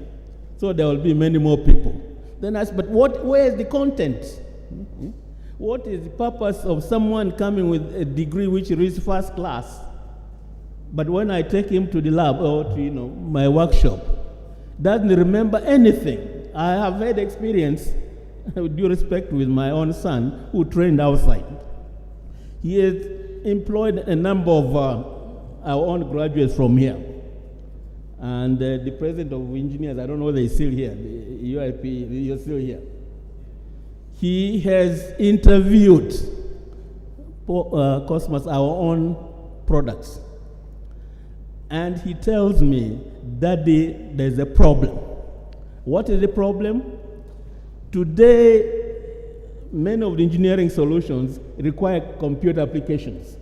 So there will be many more people. Then I asked, but where is the content? What is the purpose of someone coming with a degree which reads first class? But when I take him to the lab or to my workshop, doesn't remember anything. I have had experience, with due respect, with my own son who trained outside. He has employed a number of our own graduates from here. And the president of engineers, I don't know whether he's still here, the UIP, you're still here. He has interviewed Cosmos, our own products. And he tells me, Daddy, there's a problem. What is the problem? Today, many of the engineering solutions require computer applications.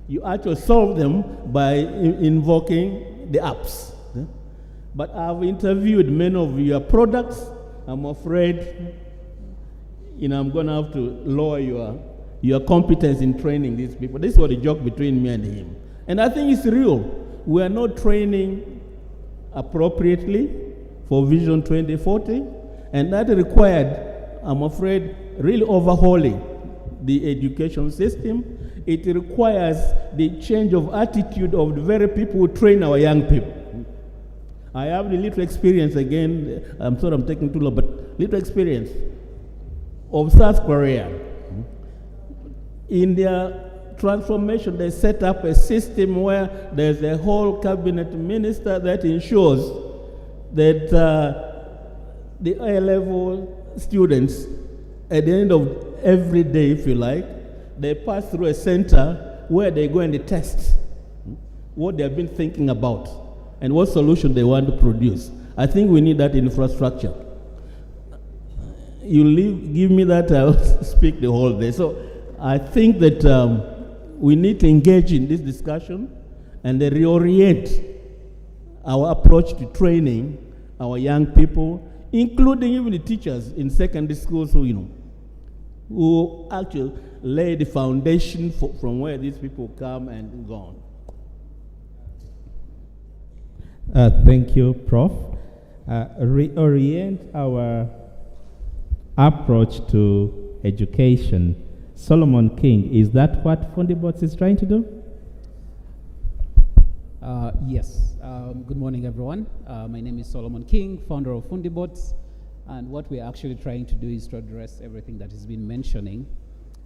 You actually solve them by invoking the apps. But I've interviewed many of your products. I'm afraid I'm going to have to lower your competence in training these people. This was a joke between me and him. And I think it's real. We are not training appropriately. for Vision 2040, and that required, I'm afraid, really overhauling the education system. It requires the change of attitude of the very people who train our young people. I have a little experience, again, I'm sorry I'm taking too long, but little experience of South Korea. In their transformation, they set up a system where there's a whole cabinet minister that ensures that the A-level students, at the end of every day, if you like, they pass through a center where they go and they test what they have been thinking about and what solution they want to produce. I think we need that infrastructure. Give me that, I'll speak the whole day. So I think that we need to engage in this discussion and reorient our approach to training our young people, including even the teachers in secondary schools who actually lay the foundation from where these people come and go on. Thank you, Prof. Reorient our approach to education. Solomon King, is that what Fundibots is trying to do? Yes. Good morning, everyone. My name is Solomon King, founder of Fundibots, and what we're actually trying to do is to address everything that has been mentioning.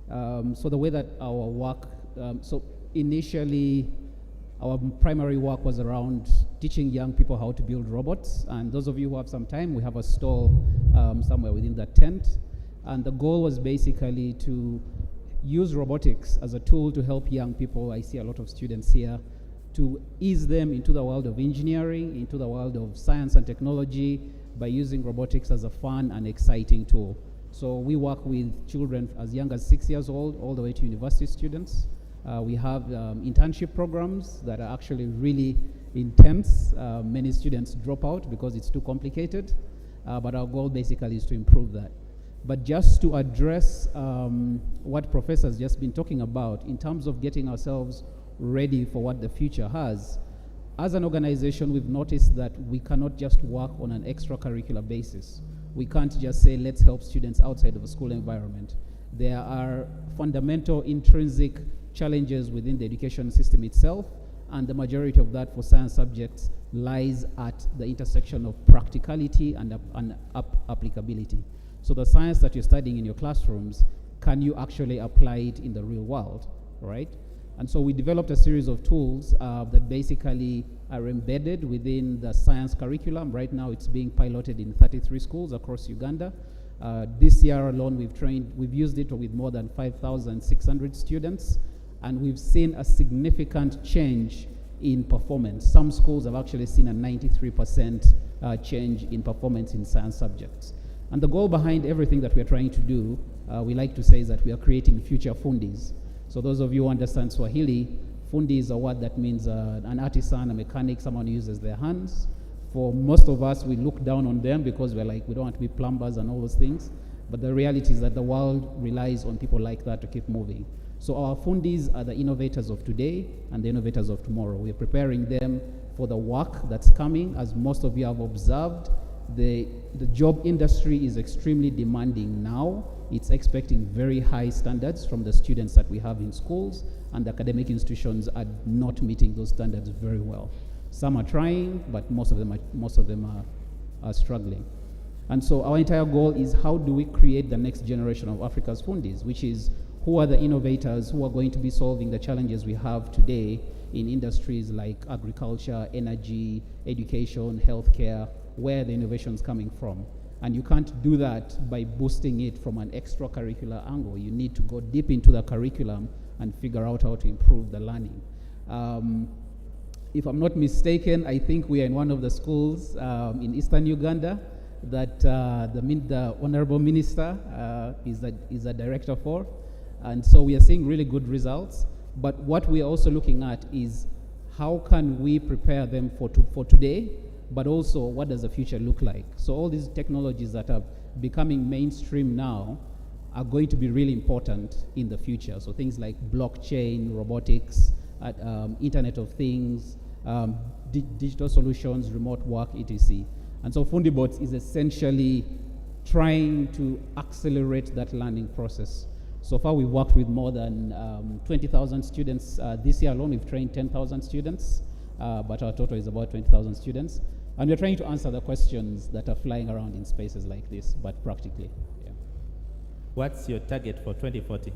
So the way that our work, so initially our primary work was around teaching young people how to build robots, and those of you who have some time, we have a stall somewhere within that tent, and the goal was basically to use robotics as a tool to help young people. I see a lot of students here, to ease them into the world of engineering, into the world of science and technology by using robotics as a fun and exciting tool. So we work with children as young as 6 years old all the way to university students. We have internship programs that are actually really intense. Many students drop out because it's too complicated, but our goal basically is to improve that. But just to address what Professor's just been talking about in terms of getting ourselves ready for what the future has, as an organization, we've noticed that we cannot just work on an extracurricular basis. We can't just say, let's help students outside of a school environment. There are fundamental intrinsic challenges within the education system itself, and the majority of that for science subjects lies at the intersection of practicality and applicability. So the science that you're studying in your classrooms, can you actually apply it in the real world, right? And so we developed a series of tools that basically are embedded within the science curriculum. Right now it's being piloted in 33 schools across Uganda. This year alone we've used it with more than 5,600 students, and we've seen a significant change in performance. Some schools have actually seen a 93% change in performance in science subjects. And the goal behind everything that we're trying to do, we like to say, is that we are creating future fundis. So those of you who understand Swahili, fundi is a word that means an artisan, a mechanic, someone who uses their hands. For most of us, we look down on them because we're like, we don't want to be plumbers and all those things. But the reality is that the world relies on people like that to keep moving. So our fundis are the innovators of today and the innovators of tomorrow. We're preparing them for the work that's coming. As most of you have observed, the job industry is extremely demanding now. It's expecting very high standards from the students that we have in schools, and the academic institutions are not meeting those standards very well. Some are trying, but most of them are struggling. And so our entire goal is, how do we create the next generation of Africa's fundis, which is, who are the innovators who are going to be solving the challenges we have today in industries like agriculture, energy, education, healthcare, where the innovation is coming from. And you can't do that by boosting it from an extracurricular angle. You need to go deep into the curriculum and figure out how to improve the learning. If I'm not mistaken, I think we are in one of the schools in Eastern Uganda that the Honorable Minister is a director for. And so we are seeing really good results. But what we are also looking at is, how can we prepare them for today, but also what does the future look like? So all these technologies that are becoming mainstream now are going to be really important in the future. So things like blockchain, robotics, Internet of Things, digital solutions, remote work, etc. And so Fundibots is essentially trying to accelerate that learning process. So far, we've worked with more than 20,000 students. This year alone, we've trained 10,000 students, but our total is about 20,000 students. And we're trying to answer the questions that are flying around in spaces like this, but practically. Yeah. What's your target for 2040?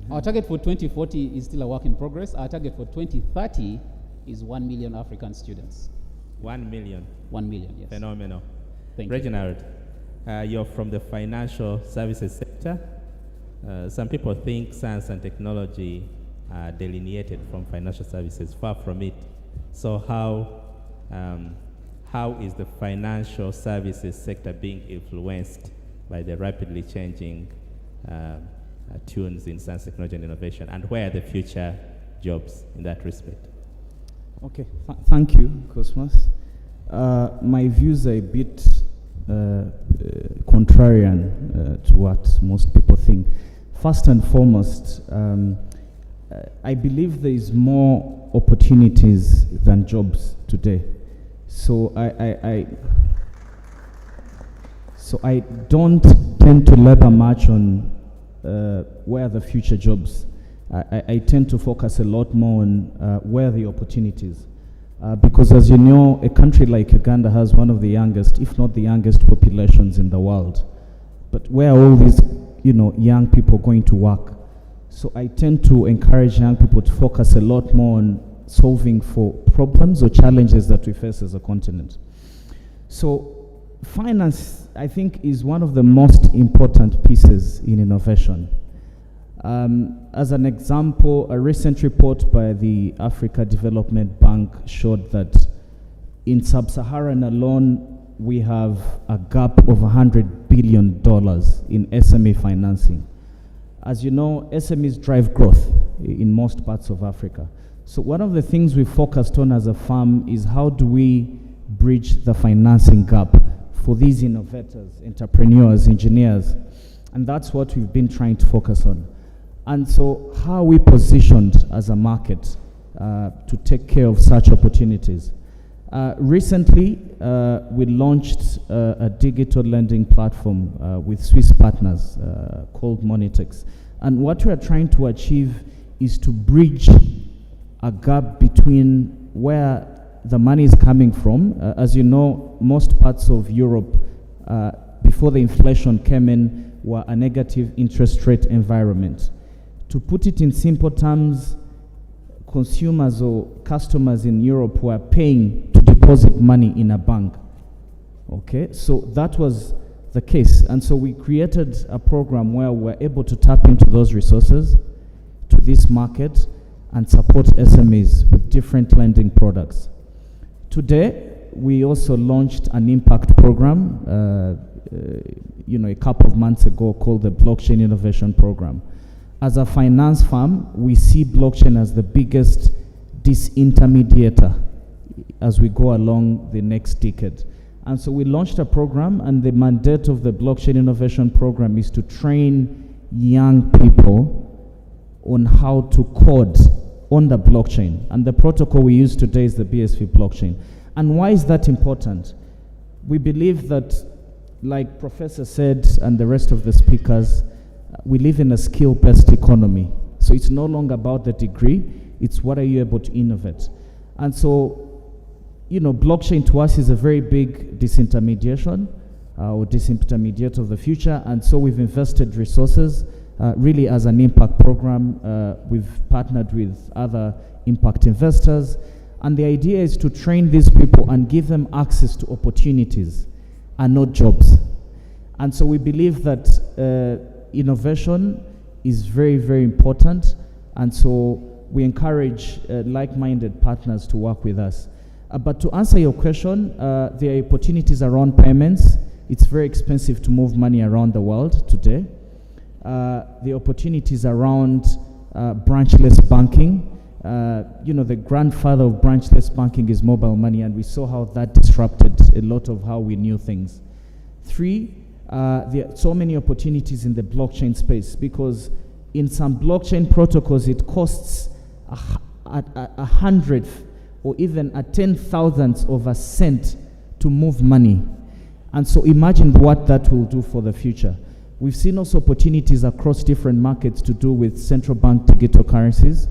Our target for 2040 is still a work in progress. Our target for 2030 is 1 million African students. 1 million? 1 million, yes. Phenomenal. Thank you. Reginald, you're from the financial services sector. Some people think science and technology are delineated from financial services. Far from it. So how is the financial services sector being influenced by the rapidly changing tunes in science, technology, and innovation? And where are the future jobs in that respect? Okay, thank you, Cosmos. My views are a bit contrarian to what most people think. First and foremost, I believe there is more opportunities than jobs today. So I don't tend to labor much on where are the future jobs. I tend to focus a lot more on where are the opportunities. Because as you know, a country like Uganda has one of the youngest, if not the youngest populations in the world. But where are all these, young people going to work? So I tend to encourage young people to focus a lot more on solving for problems or challenges that we face as a continent. So finance, I think, is one of the most important pieces in innovation. As an example, a recent report by the Africa Development Bank showed that in sub-Saharan alone, we have a gap of $100 billion in SME financing. As you know, SMEs drive growth in most parts of Africa. So one of the things we focused on as a firm is how do we bridge the financing gap for these innovators, entrepreneurs, engineers, and that's what we've been trying to focus on. And so how are we positioned as a market to take care of such opportunities? Recently, we launched a digital lending platform with Swiss partners called Monitex. And what we are trying to achieve is to bridge a gap between where the money is coming from. As you know, most parts of Europe, before the inflation came in, were a negative interest rate environment. To put it in simple terms, consumers or customers in Europe were paying to deposit money in a bank. Okay, so that was the case. And so we created a program where we're able to tap into those resources to this market and support SMEs with different lending products. Today, we also launched an impact program, a couple of months ago called the Blockchain Innovation Program. As a finance firm, we see blockchain as the biggest disintermediator as we go along the next decade. And so we launched a program, and the mandate of the Blockchain Innovation Program is to train young people on how to code on the blockchain. And the protocol we use today is the BSV blockchain. And why is that important? We believe that, like Professor said and the rest of the speakers, we live in a skill-based economy. So it's no longer about the degree, it's what are you able to innovate. And so, blockchain to us is a very big disintermediation or disintermediate of the future. And so we've invested resources really as an impact program. We've partnered with other impact investors. And the idea is to train these people and give them access to opportunities and not jobs. And so we believe that innovation is very, very important, and so we encourage like-minded partners to work with us. But to answer your question, there are opportunities around payments. It's very expensive to move money around the world today. The opportunities around branchless banking. The grandfather of branchless banking is mobile money, and we saw how that disrupted a lot of how we knew things. 3, there are so many opportunities in the blockchain space, because in some blockchain protocols it costs a hundredth or even a 10,000th of a cent to move money. And so imagine what that will do for the future. We've seen also opportunities across different markets to do with central bank digital currencies.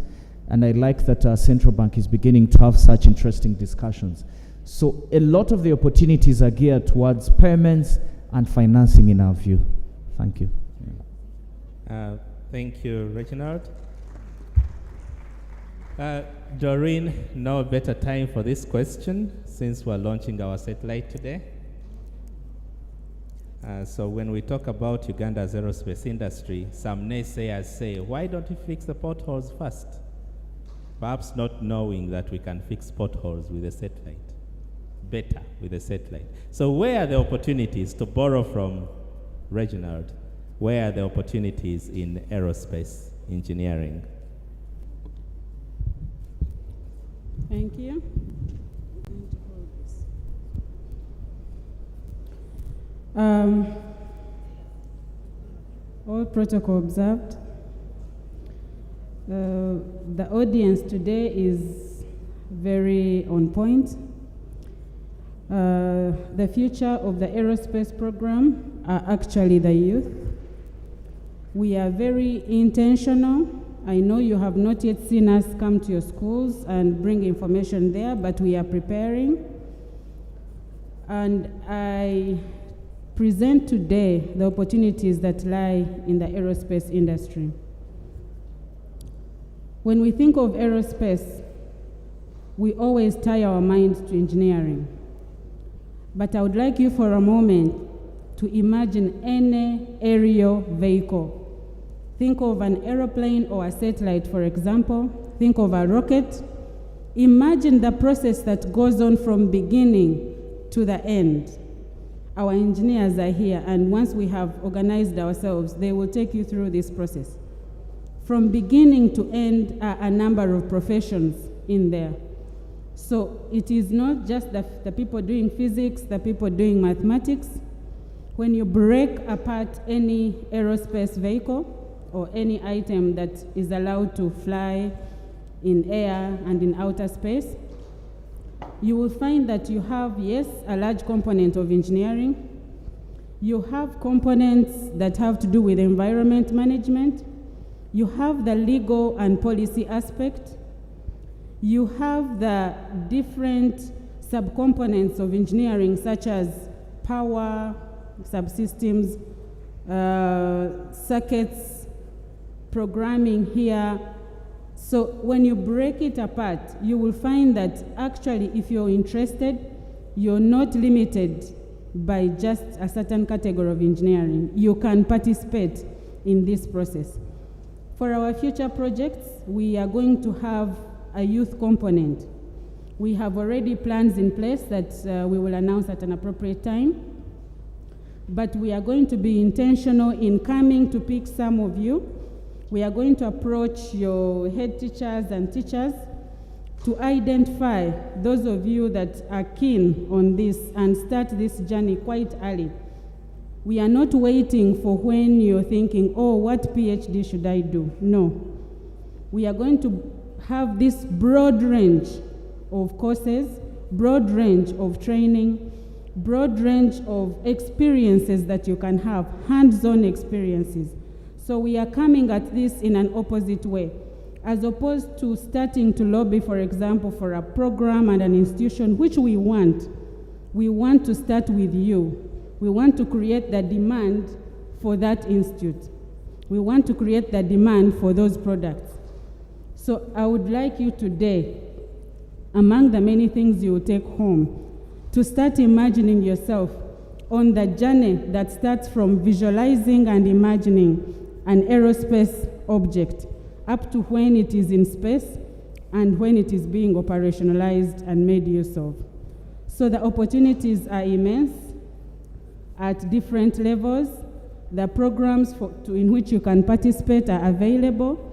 And I like that our central bank is beginning to have such interesting discussions. So a lot of the opportunities are geared towards payments and financing in our view. Thank you. Thank you, Reginald. Doreen, no better time for this question since we're launching our satellite today. So when we talk about Uganda's aerospace industry, some naysayers say, why don't you fix the potholes first? Perhaps not knowing that we can fix potholes with a satellite, better with a satellite. So where are the opportunities, to borrow from Reginald, where are the opportunities in aerospace engineering? Thank you. All protocol observed. The audience today is very on point. The future of the aerospace program are actually the youth. We are very intentional. I know you have not yet seen us come to your schools and bring information there, but we are preparing. And I present today the opportunities that lie in the aerospace industry. When we think of aerospace, we always tie our minds to engineering. But I would like you for a moment to imagine any aerial vehicle. Think of an aeroplane or a satellite, for example. Think of a rocket. Imagine the process that goes on from beginning to the end. Our engineers are here, and once we have organized ourselves, they will take you through this process. From beginning to end are a number of professions in there. So it is not just the people doing physics, the people doing mathematics. When you break apart any aerospace vehicle or any item that is allowed to fly in air and in outer space, you will find that you have, yes, a large component of engineering. You have components that have to do with environment management. You have the legal and policy aspect. You have the different subcomponents of engineering, such as power, subsystems, circuits, programming here. So when you break it apart, you will find that actually, if you're interested, you're not limited by just a certain category of engineering. You can participate in this process. For our future projects, we are going to have a youth component. We have already plans in place that we will announce at an appropriate time. But we are going to be intentional in coming to pick some of you. We are going to approach your head teachers and teachers to identify those of you that are keen on this and start this journey quite early. We are not waiting for when you're thinking, oh, what PhD should I do? No. We are going to have this broad range of courses, broad range of training, broad range of experiences that you can have, hands-on experiences. So we are coming at this in an opposite way. As opposed to starting to lobby, for example, for a program and an institution, which we want to start with you. We want to create the demand for that institute. We want to create the demand for those products. So I would like you today, among the many things you will take home, to start imagining yourself on the journey that starts from visualizing and imagining an aerospace object up to when it is in space and when it is being operationalized and made use of. So the opportunities are immense at different levels. The programs in which you can participate are available.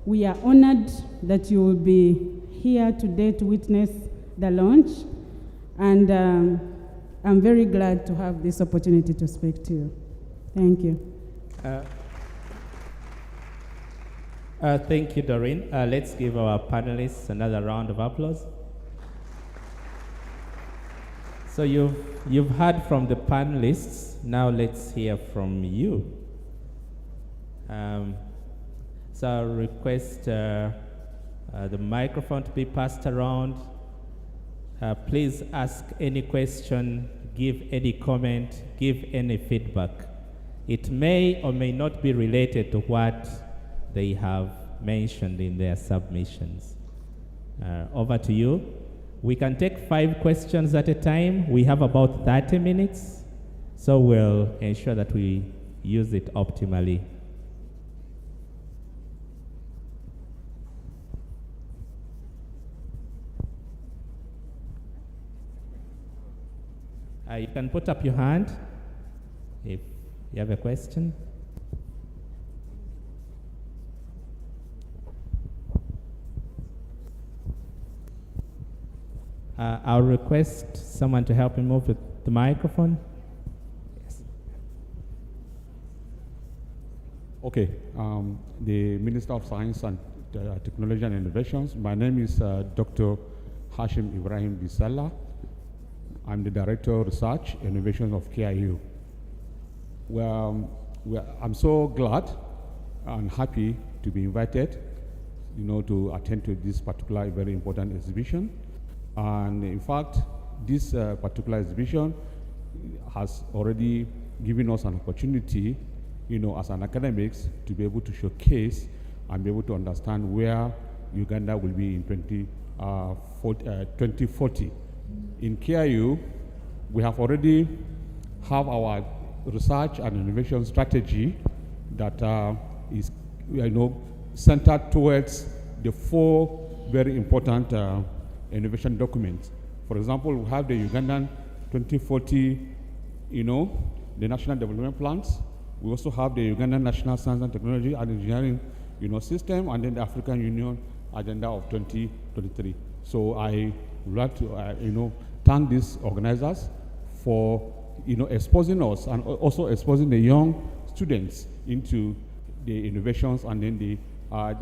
We are honored that you will be here today to witness the launch, and I'm very glad to have this opportunity to speak to you. Thank you. Thank you, Doreen. Let's give our panelists another round of applause. So you've heard from the panelists. Now let's hear from you. So I'll request the microphone to be passed around. Please ask any question, give any comment, give any feedback. It may or may not be related to what they have mentioned in their submissions. Over to you. We can take 5 questions at a time. We have about 30 minutes, so we'll ensure that we use it optimally. You can put up your hand if you have a question. I'll request someone to help me move the microphone. Yes. Okay, the Minister of Science and Technology and Innovations. My name is Dr. Hashim Ibrahim Bisala. I'm the Director of Research and Innovation of KIU. I'm so glad and happy to be invited, to attend to this particular very important exhibition. And in fact, this particular exhibition has already given us an opportunity, as an academics, to be able to showcase and be able to understand where Uganda will be in 2040. In KIU, we have already have our research and innovation strategy that is, centered towards the 4 very important innovation documents. For example, we have the Ugandan 2040, the National Development Plans. We also have the Ugandan National Science and Technology and Engineering, system, and then the African Union Agenda of 2023. So I would like to, thank these organizers for, exposing us and also exposing the young students into the innovations and then the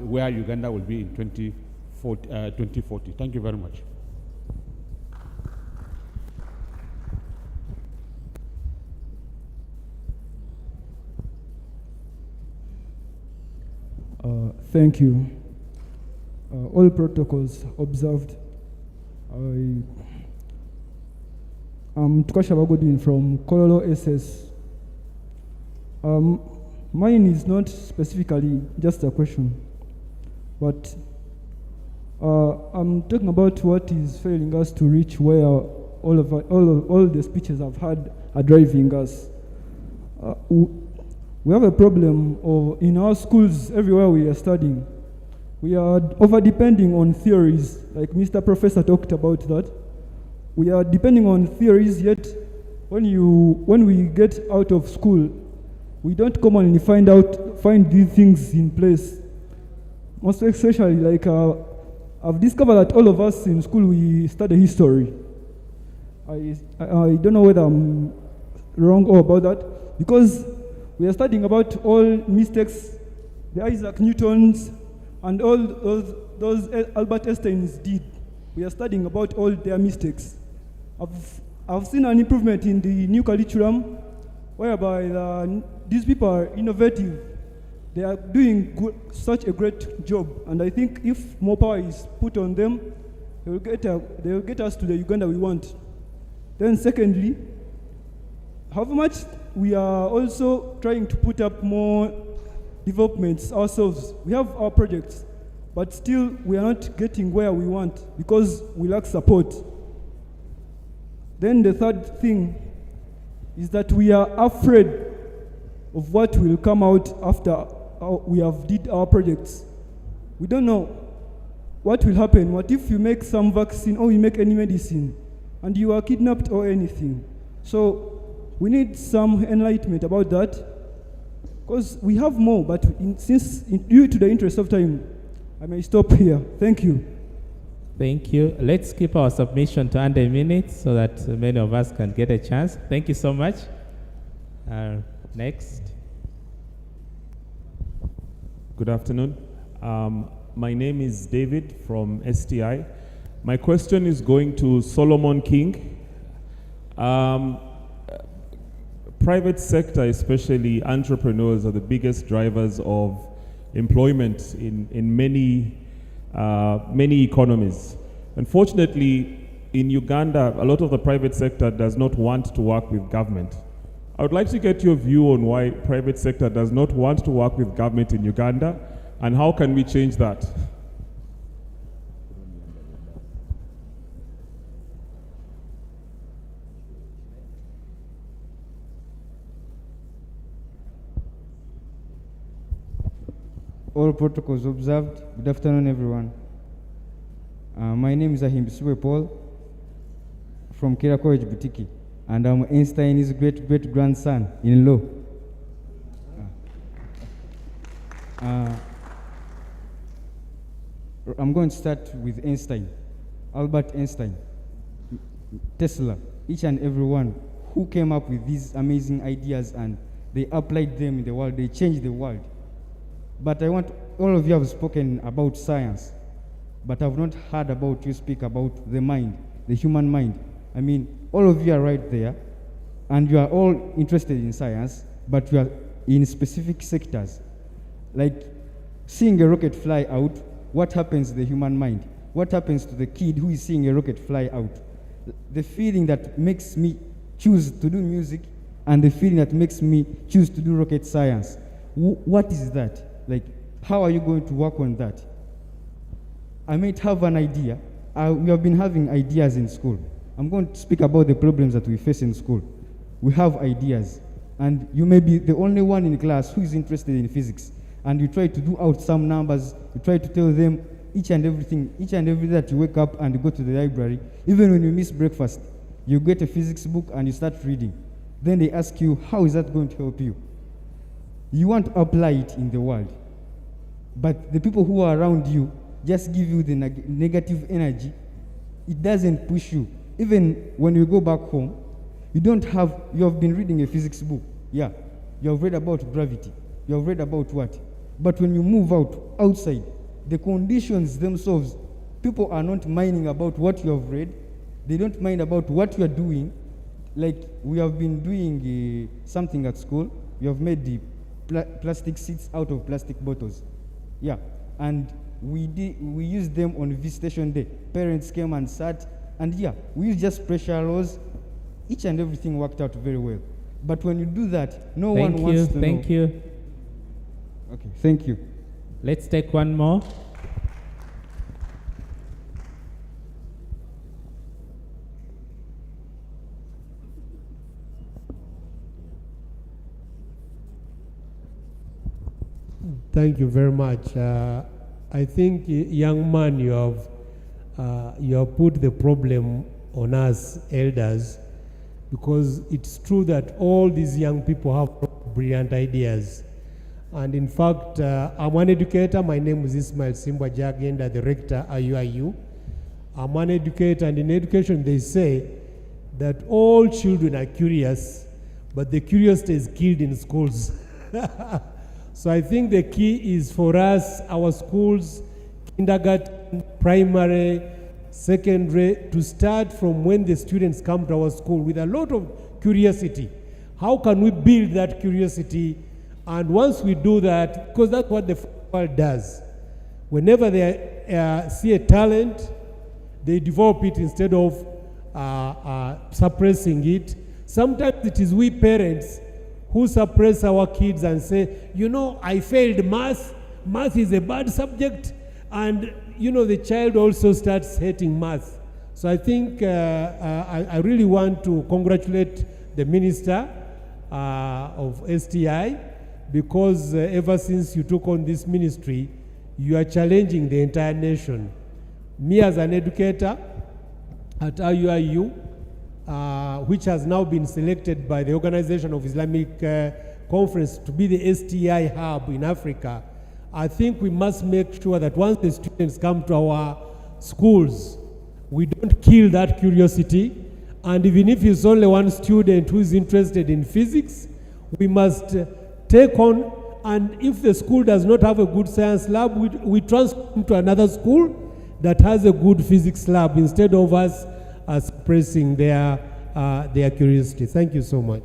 where Uganda will be in 2040. Thank you very much. Thank you. All protocols observed. I'm Tukasha Bagodin from Kololo SS. Mine is not specifically just a question, but I'm talking about what is failing us to reach where all the speeches I've had are driving us. We have a problem in our schools everywhere we are studying. We are over-depending on theories, like Mr. Professor talked about that. We are depending on theories, yet when we get out of school, we don't commonly find these things in place. Most especially, like I've discovered that all of us in school, we study history. I don't know whether I'm wrong or about that, because we are studying about all mistakes the Isaac Newtons and all those Albert Einsteins did. We are studying about all their mistakes. I've seen an improvement in the new curriculum, whereby these people are innovative. They are doing such a great job, and I think if more power is put on them, they will get us to the Uganda we want. Then secondly, how much we are also trying to put up more developments ourselves. We have our projects, but still we are not getting where we want because we lack support. Then the third thing is that we are afraid of what will come out after we have did our projects. We don't know what will happen. What if you make some vaccine or you make any medicine and you are kidnapped or anything? So we need some enlightenment about that, because we have more, but due to the interest of time, I may stop here. Thank you. Thank you. Let's keep our submission to under a minute so that many of us can get a chance. Thank you so much. Next. Good afternoon. My name is David from STI. My question is going to Solomon King. Private sector, especially entrepreneurs, are the biggest drivers of employment in many economies. Unfortunately, in Uganda, a lot of the private sector does not want to work with government. I would like to get your view on why private sector does not want to work with government in Uganda, and how can we change that? All protocols observed. Good afternoon, everyone. My name is Ahimbisiwe Paul from Kira College Butiki, and I'm Einstein's great-great-grandson in law. I'm going to start with Einstein, Albert Einstein, Tesla, each and every one who came up with these amazing ideas and they applied them in the world, they changed the world. But I want, all of you have spoken about science, but I've not heard about you speak about the mind, the human mind. I mean, all of you are right there, and you are all interested in science, but you are in specific sectors. Like seeing a rocket fly out, what happens to the human mind? What happens to the kid who is seeing a rocket fly out? The feeling that makes me choose to do music and the feeling that makes me choose to do rocket science. What is that? Like, how are you going to work on that? I might have an idea. We have been having ideas in school. I'm going to speak about the problems that we face in school. We have ideas, and you may be the only one in class who is interested in physics, and you try to do out some numbers, you try to tell them each and every day that you wake up and you go to the library, even when you miss breakfast, you get a physics book and you start reading. Then they ask you, how is that going to help you? You want to apply it in the world, but the people who are around you just give you the negative energy. It doesn't push you. Even when you go back home, you have been reading a physics book. Yeah, you have read about gravity. You have read about what? But when you move outside, the conditions themselves, people are not minding about what you have read. They don't mind about what you are doing. Like, we have been doing something at school. We have made the plastic seats out of plastic bottles. Yeah, and we used them on visitation day. Parents came and sat, and yeah, we used just pressure laws. Each and everything worked out very well. But when you do that, no one wants to know. Thank you. Okay, thank you. Let's take one more. Thank you very much. I think, young man, you have put the problem on us elders, because it's true that all these young people have brilliant ideas. And in fact, I'm an educator. My name is Ismail Simba Jagenda, the rector, IUIU. I'm an educator, and in education they say that all children are curious, but the curiosity is killed in schools. So I think the key is for us, our schools, kindergarten, primary, secondary, to start from when the students come to our school with a lot of curiosity. How can we build that curiosity? And once we do that, because that's what the world does. Whenever they see a talent, they develop it instead of suppressing it. Sometimes it is we parents who suppress our kids and say, you know, I failed math. Math is a bad subject. And, you know, the child also starts hating math. So I think I really want to congratulate the minister of STI, because ever since you took on this ministry, you are challenging the entire nation. Me as an educator at IUIU, which has now been selected by the Organization of Islamic Conference to be the STI hub in Africa, I think we must make sure that once the students come to our schools, we don't kill that curiosity. And even if it's only one student who is interested in physics, we must take on, and if the school does not have a good science lab, we transfer them to another school that has a good physics lab, instead of us suppressing their their curiosity. Thank you so much.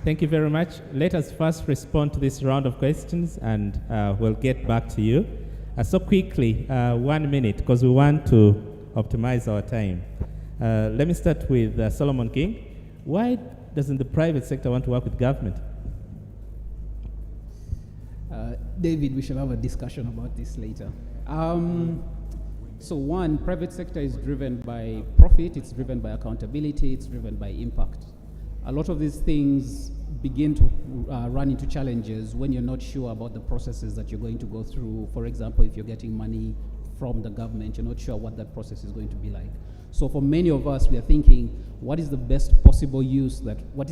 Thank you very much. Let us first respond to this round of questions, and we'll get back to you. So quickly, 1 minute, because we want to optimize our time. Let me start with Solomon King. Why doesn't the private sector want to work with government? David, we shall have a discussion about this later. So one, private sector is driven by profit, it's driven by accountability, it's driven by impact. A lot of these things begin to run into challenges when you're not sure about the processes that you're going to go through. For example, if you're getting money from the government, you're not sure what that process is going to be like. So for many of us, we are thinking, what is the best possible use, what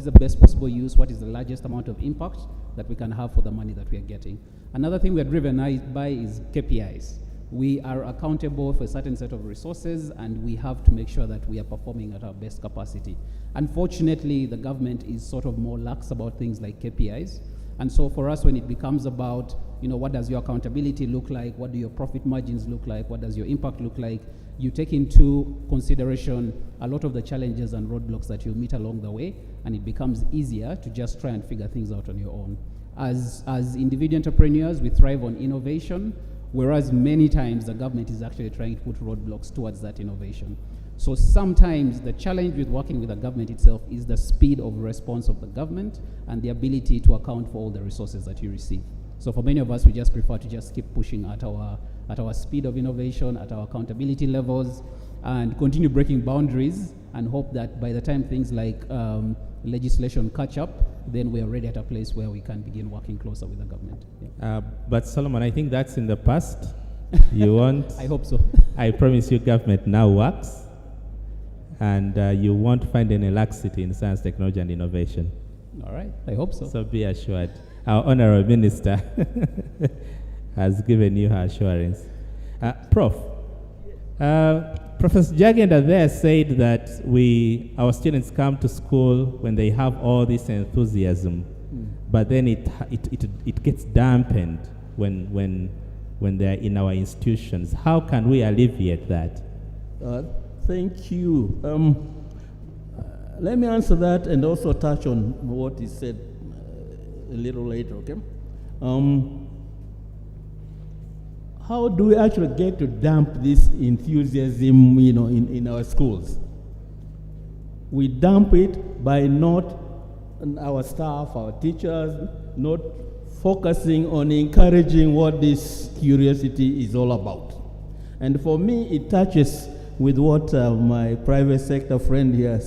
is the largest amount of impact that we can have for the money that we are getting? Another thing we are driven by is KPIs. We are accountable for a certain set of resources, and we have to make sure that we are performing at our best capacity. Unfortunately, the government is sort of more lax about things like KPIs. And so for us, when it becomes about, what does your accountability look like? What do your profit margins look like? What does your impact look like? You take into consideration a lot of the challenges and roadblocks that you meet along the way, and it becomes easier to just try and figure things out on your own. As individual entrepreneurs, we thrive on innovation, whereas many times the government is actually trying to put roadblocks towards that innovation. So sometimes the challenge with working with the government itself is the speed of response of the government and the ability to account for all the resources that you receive. So for many of us, we just prefer to just keep pushing at our speed of innovation, at our accountability levels, and continue breaking boundaries, and hope that by the time things like legislation catch up, then we are already at a place where we can begin working closer with the government. Yeah. But Solomon, I think that's in the past. You won't. I hope so. I promise you, government now works, and you won't find any laxity in science, technology, and innovation. All right, I hope so. So be assured. Our honorable minister has given you her assurance. Prof, Professor Jagenda there said that our students come to school when they have all this enthusiasm, but then it gets dampened when they're in our institutions. How can we alleviate that? Thank you. Let me answer that and also touch on what he said a little later, okay? How do we actually get to damp this enthusiasm, in our schools? We damp it by not our staff, our teachers, not focusing on encouraging what this curiosity is all about. And for me, it touches with what my private sector friend here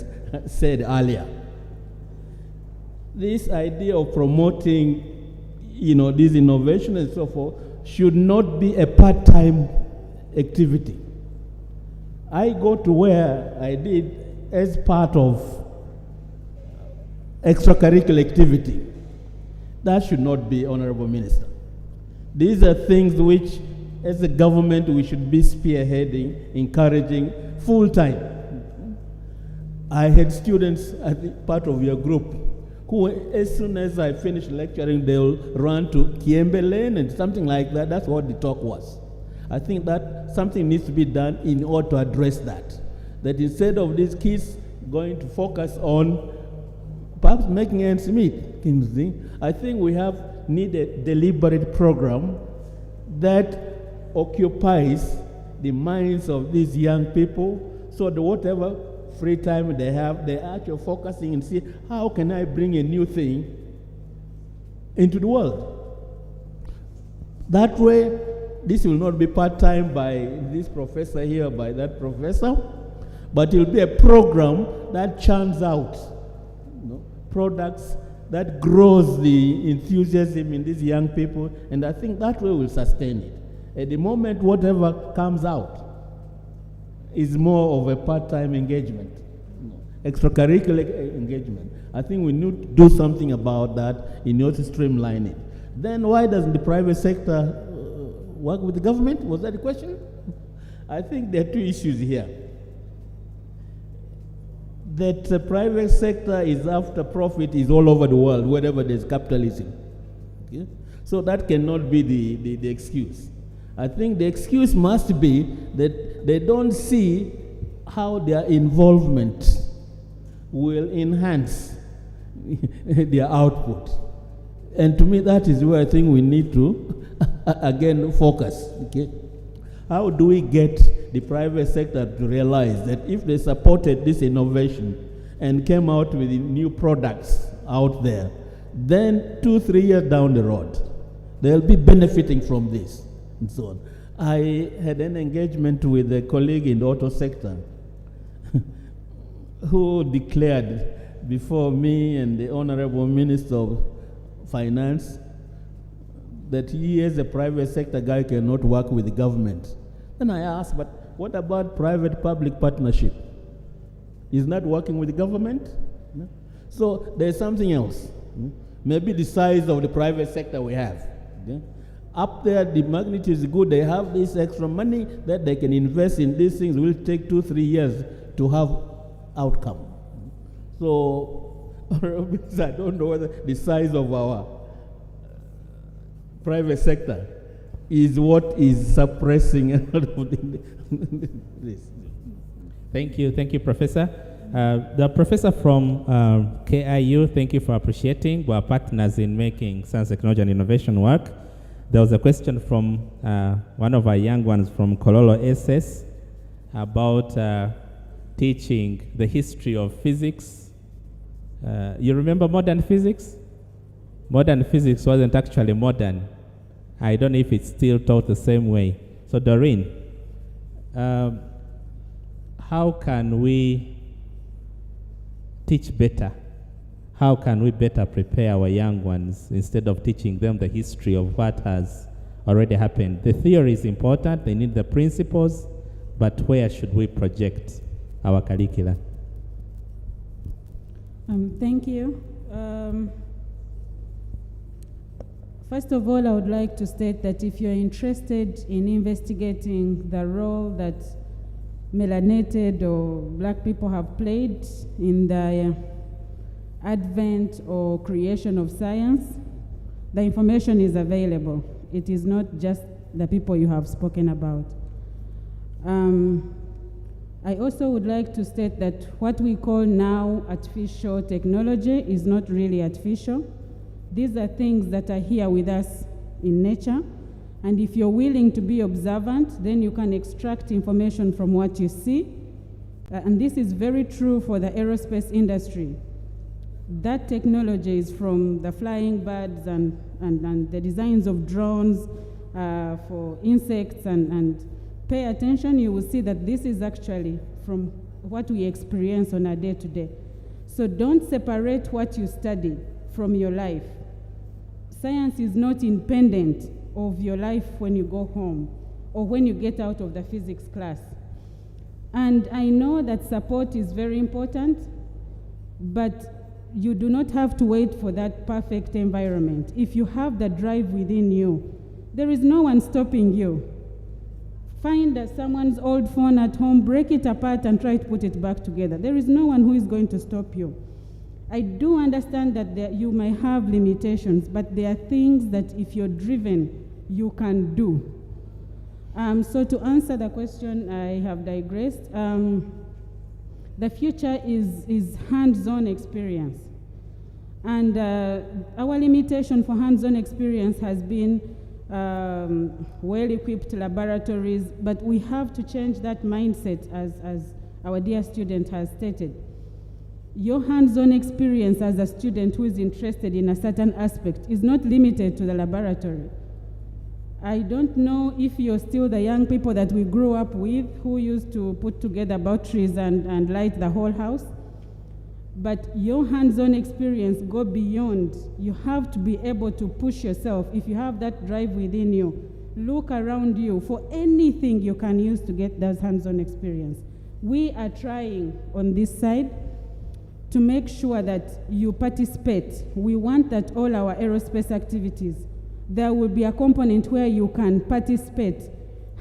said earlier. This idea of promoting, this innovation and so forth should not be a part-time activity. I go to where I did as part of extracurricular activity. That should not be, Honorable Minister. These are things which, as a government, we should be spearheading, encouraging full-time. I had students, I think part of your group, who, as soon as I finish lecturing, they'll run to Kiembe Lane and something like that. That's what the talk was. I think that something needs to be done in order to address that. That instead of these kids going to focus on perhaps making ends meet, I think we need a deliberate program that occupies the minds of these young people, so that whatever free time they have, they're actually focusing and see, how can I bring a new thing into the world? That way, this will not be part-time by this professor here, by that professor, but it will be a program that churns out products that grows the enthusiasm in these young people, and I think that way will sustain it. At the moment, whatever comes out is more of a part-time engagement, extracurricular engagement. I think we need to do something about that in order to streamline it. Then why doesn't the private sector work with the government? Was that the question? I think there are two issues here. That the private sector is after profit is all over the world, wherever there's capitalism. Okay? So that cannot be the excuse. I think the excuse must be that they don't see how their involvement will enhance their output. And to me, that is where I think we need to, again, focus. Okay? How do we get the private sector to realize that if they supported this innovation and came out with new products out there, then 2-3 years down the road, they'll be benefiting from this, and so on. I had an engagement with a colleague in the auto sector who declared before me and the Honorable Minister of Finance that he, as a private sector guy, cannot work with the government. Then I asked, but what about private-public partnership? Is not working with the government? No? So there's something else. Maybe the size of the private sector we have. Okay? Up there, the magnitude is good. They have this extra money that they can invest in these things. It will take 2-3 years to have outcome. So I don't know whether the size of our private sector is what is suppressing this. Thank you, Professor. The professor from KIU, thank you for appreciating. We're partners in making science, technology, and innovation work. There was a question from one of our young ones from Kololo SS about teaching the history of physics. You remember modern physics? Modern physics wasn't actually modern. I don't know if it's still taught the same way. So Doreen, how can we teach better? How can we better prepare our young ones instead of teaching them the history of what has already happened? The theory is important, they need the principles, but where should we project our curricula? Thank you. First of all, I would like to state that if you're interested in investigating the role that melanated or black people have played in the advent or creation of science, the information is available. It is not just the people you have spoken about. I also would like to state that what we call now artificial technology is not really artificial. These are things that are here with us in nature. And if you're willing to be observant, then you can extract information from what you see. And this is very true for the aerospace industry. That technology is from the flying birds and the designs of drones for insects. And pay attention, you will see that this is actually from what we experience on a day-to-day. So don't separate what you study from your life. Science is not independent of your life when you go home or when you get out of the physics class. And I know that support is very important, but you do not have to wait for that perfect environment. If you have the drive within you, there is no one stopping you. Find someone's old phone at home, break it apart and try to put it back together. There is no one who is going to stop you. I do understand that you may have limitations, but there are things that if you're driven, you can do. So to answer the question, I have digressed. The future is hands-on experience. And our limitation for hands-on experience has been well-equipped laboratories, but we have to change that mindset as our dear student has stated. Your hands-on experience as a student who is interested in a certain aspect is not limited to the laboratory. I don't know if you're still the young people that we grew up with who used to put together batteries and light the whole house, but your hands-on experience go beyond. You have to be able to push yourself. If you have that drive within you, look around you for anything you can use to get that hands-on experience. We are trying on this side to make sure that you participate. We want that all our aerospace activities, there will be a component where you can participate,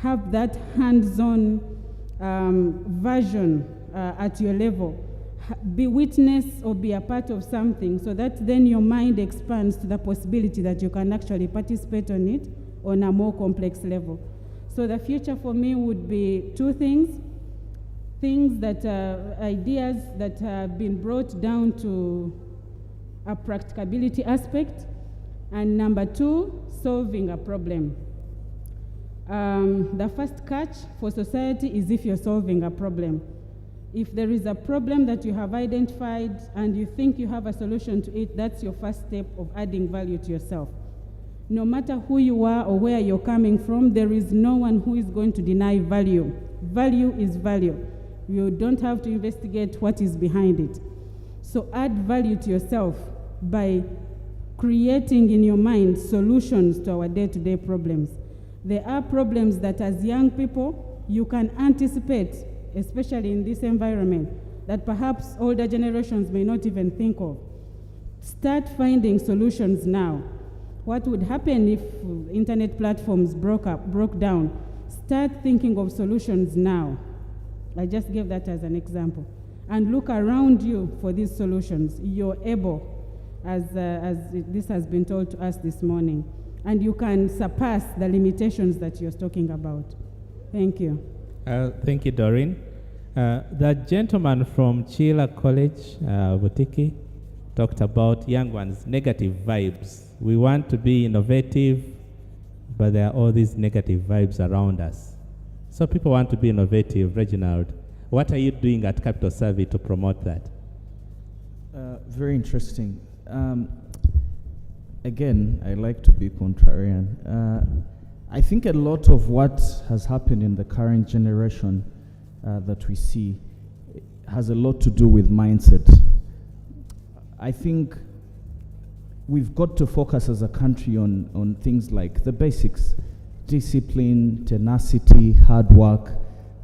have that hands-on version at your level, be witness or be a part of something, so that then your mind expands to the possibility that you can actually participate on it on a more complex level. So the future for me would be two things. things that ideas that have been brought down to a practicability aspect. And number two, solving a problem. The first catch for society is if you're solving a problem. If there is a problem that you have identified and you think you have a solution to it, that's your first step of adding value to yourself. No matter who you are or where you're coming from, there is no one who is going to deny value. Value is value. You don't have to investigate what is behind it. So add value to yourself by creating in your mind solutions to our day-to-day problems. There are problems that as young people, you can anticipate, especially in this environment, that perhaps older generations may not even think of. Start finding solutions now. What would happen if internet platforms broke down? Start thinking of solutions now. I just gave that as an example. And look around you for these solutions. You're able, as this has been told to us this morning, and you can surpass the limitations that you're talking about. Thank you. Thank you, Doreen. The gentleman from Chila College, Butiki, talked about young ones, negative vibes. We want to be innovative, but there are all these negative vibes around us. So people want to be innovative. Reginald, what are you doing at Capital Survey to promote that? Very interesting. Again, I like to be contrarian. I think a lot of what has happened in the current generation that we see has a lot to do with mindset. I think we've got to focus as a country on things like the basics: discipline, tenacity, hard work.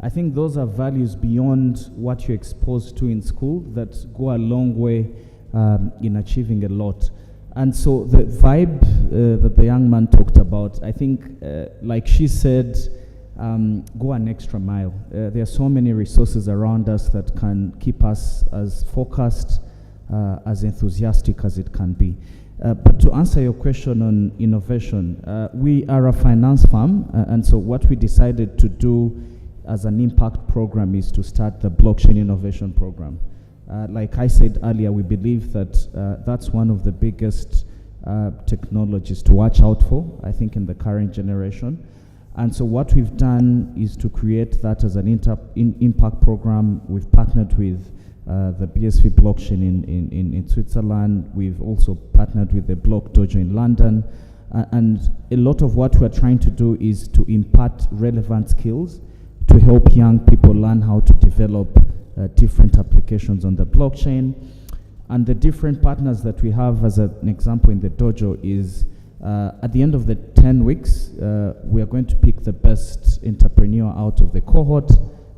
I think those are values beyond what you're exposed to in school that go a long way in achieving a lot. And so the vibe that the young man talked about, I think, like she said, go an extra mile. There are so many resources around us that can keep us as focused, as enthusiastic as it can be. But to answer your question on innovation, we are a finance firm, and so what we decided to do as an impact program is to start the blockchain innovation program. Like I said earlier, we believe that that's one of the biggest technologies to watch out for, I think, in the current generation. And so what we've done is to create that as an impact program. We've partnered with the BSV blockchain in Switzerland. We've also partnered with the Block Dojo in London. And a lot of what we're trying to do is to impart relevant skills to help young people learn how to develop different applications on the blockchain. And the different partners that we have, as an example in the dojo, is at the end of the 10 weeks, we are going to pick the best entrepreneur out of the cohort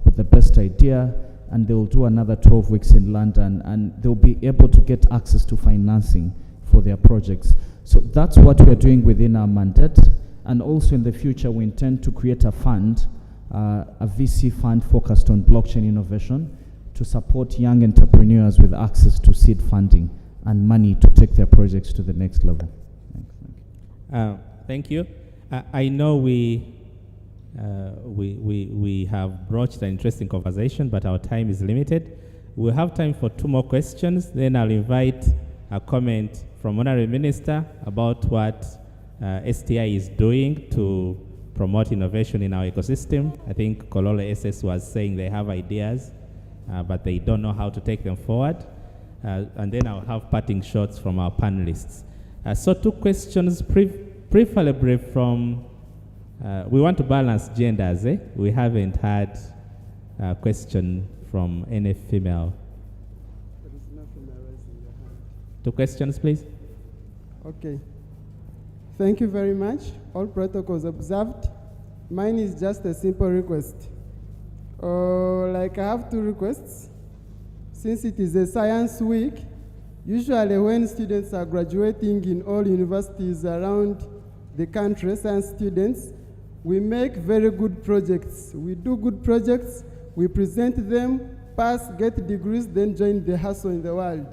with the best idea, and they'll do another 12 weeks in London, and they'll be able to get access to financing for their projects. So that's what we're doing within our mandate. And also in the future, we intend to create a fund, a VC fund focused on blockchain innovation, to support young entrepreneurs with access to seed funding and money to take their projects to the next level. Thank you. I know we have broached an interesting conversation, but our time is limited. We'll have time for 2 more questions. Then I'll invite a comment from Honorary Minister about what STI is doing to promote innovation in our ecosystem. I think Kololo SS was saying they have ideas, but they don't know how to take them forward. And then I'll have parting shots from our panelists. So 2 questions, preferably from, we want to balance genders. We haven't had a question from any female. There is no female raising their hand. 2 questions, please. Okay. Thank you very much. All protocols observed. Mine is just a simple request. Like I have 2 requests. Since it is a science week, usually when students are graduating in all universities around the country, science students, we make very good projects. We do good projects, we present them, pass, get degrees, then join the hustle in the world.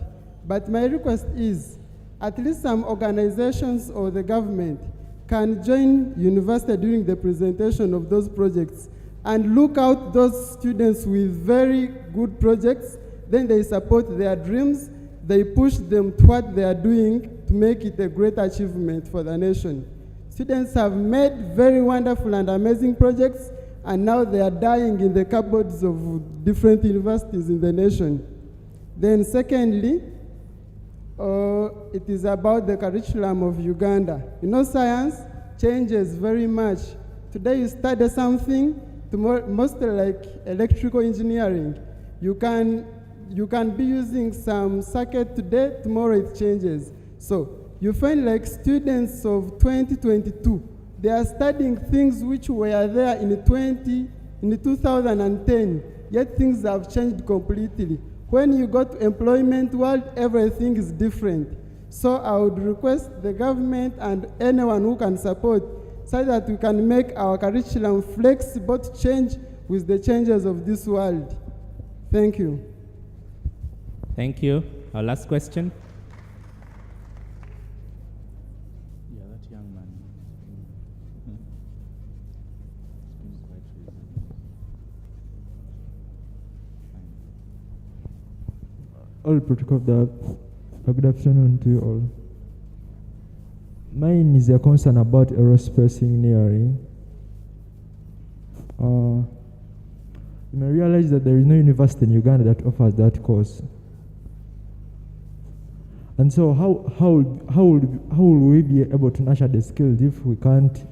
But my request is, at least some organizations or the government can join university during the presentation of those projects and look out those students with very good projects. Then they support their dreams. They push them to what they are doing to make it a great achievement for the nation. Students have made very wonderful and amazing projects, and now they are dying in the cupboards of different universities in the nation. Then secondly, it is about the curriculum of Uganda. You know, science changes very much. Today you study something, tomorrow, mostly like electrical engineering. You can be using some circuit today, tomorrow it changes. So you find like students of 2022, they are studying things which were there in 2010, yet things have changed completely. When you go to employment world, everything is different. So I would request the government and anyone who can support so that we can make our curriculum flexible to change with the changes of this world. Thank you. Thank you. Our last question. Yeah, that young man. All protocol of the good afternoon to you all. Mine is a concern about aerospace engineering. You may realize that there is no university in Uganda that offers that course. And so how will we be able to nurture the skills if we can't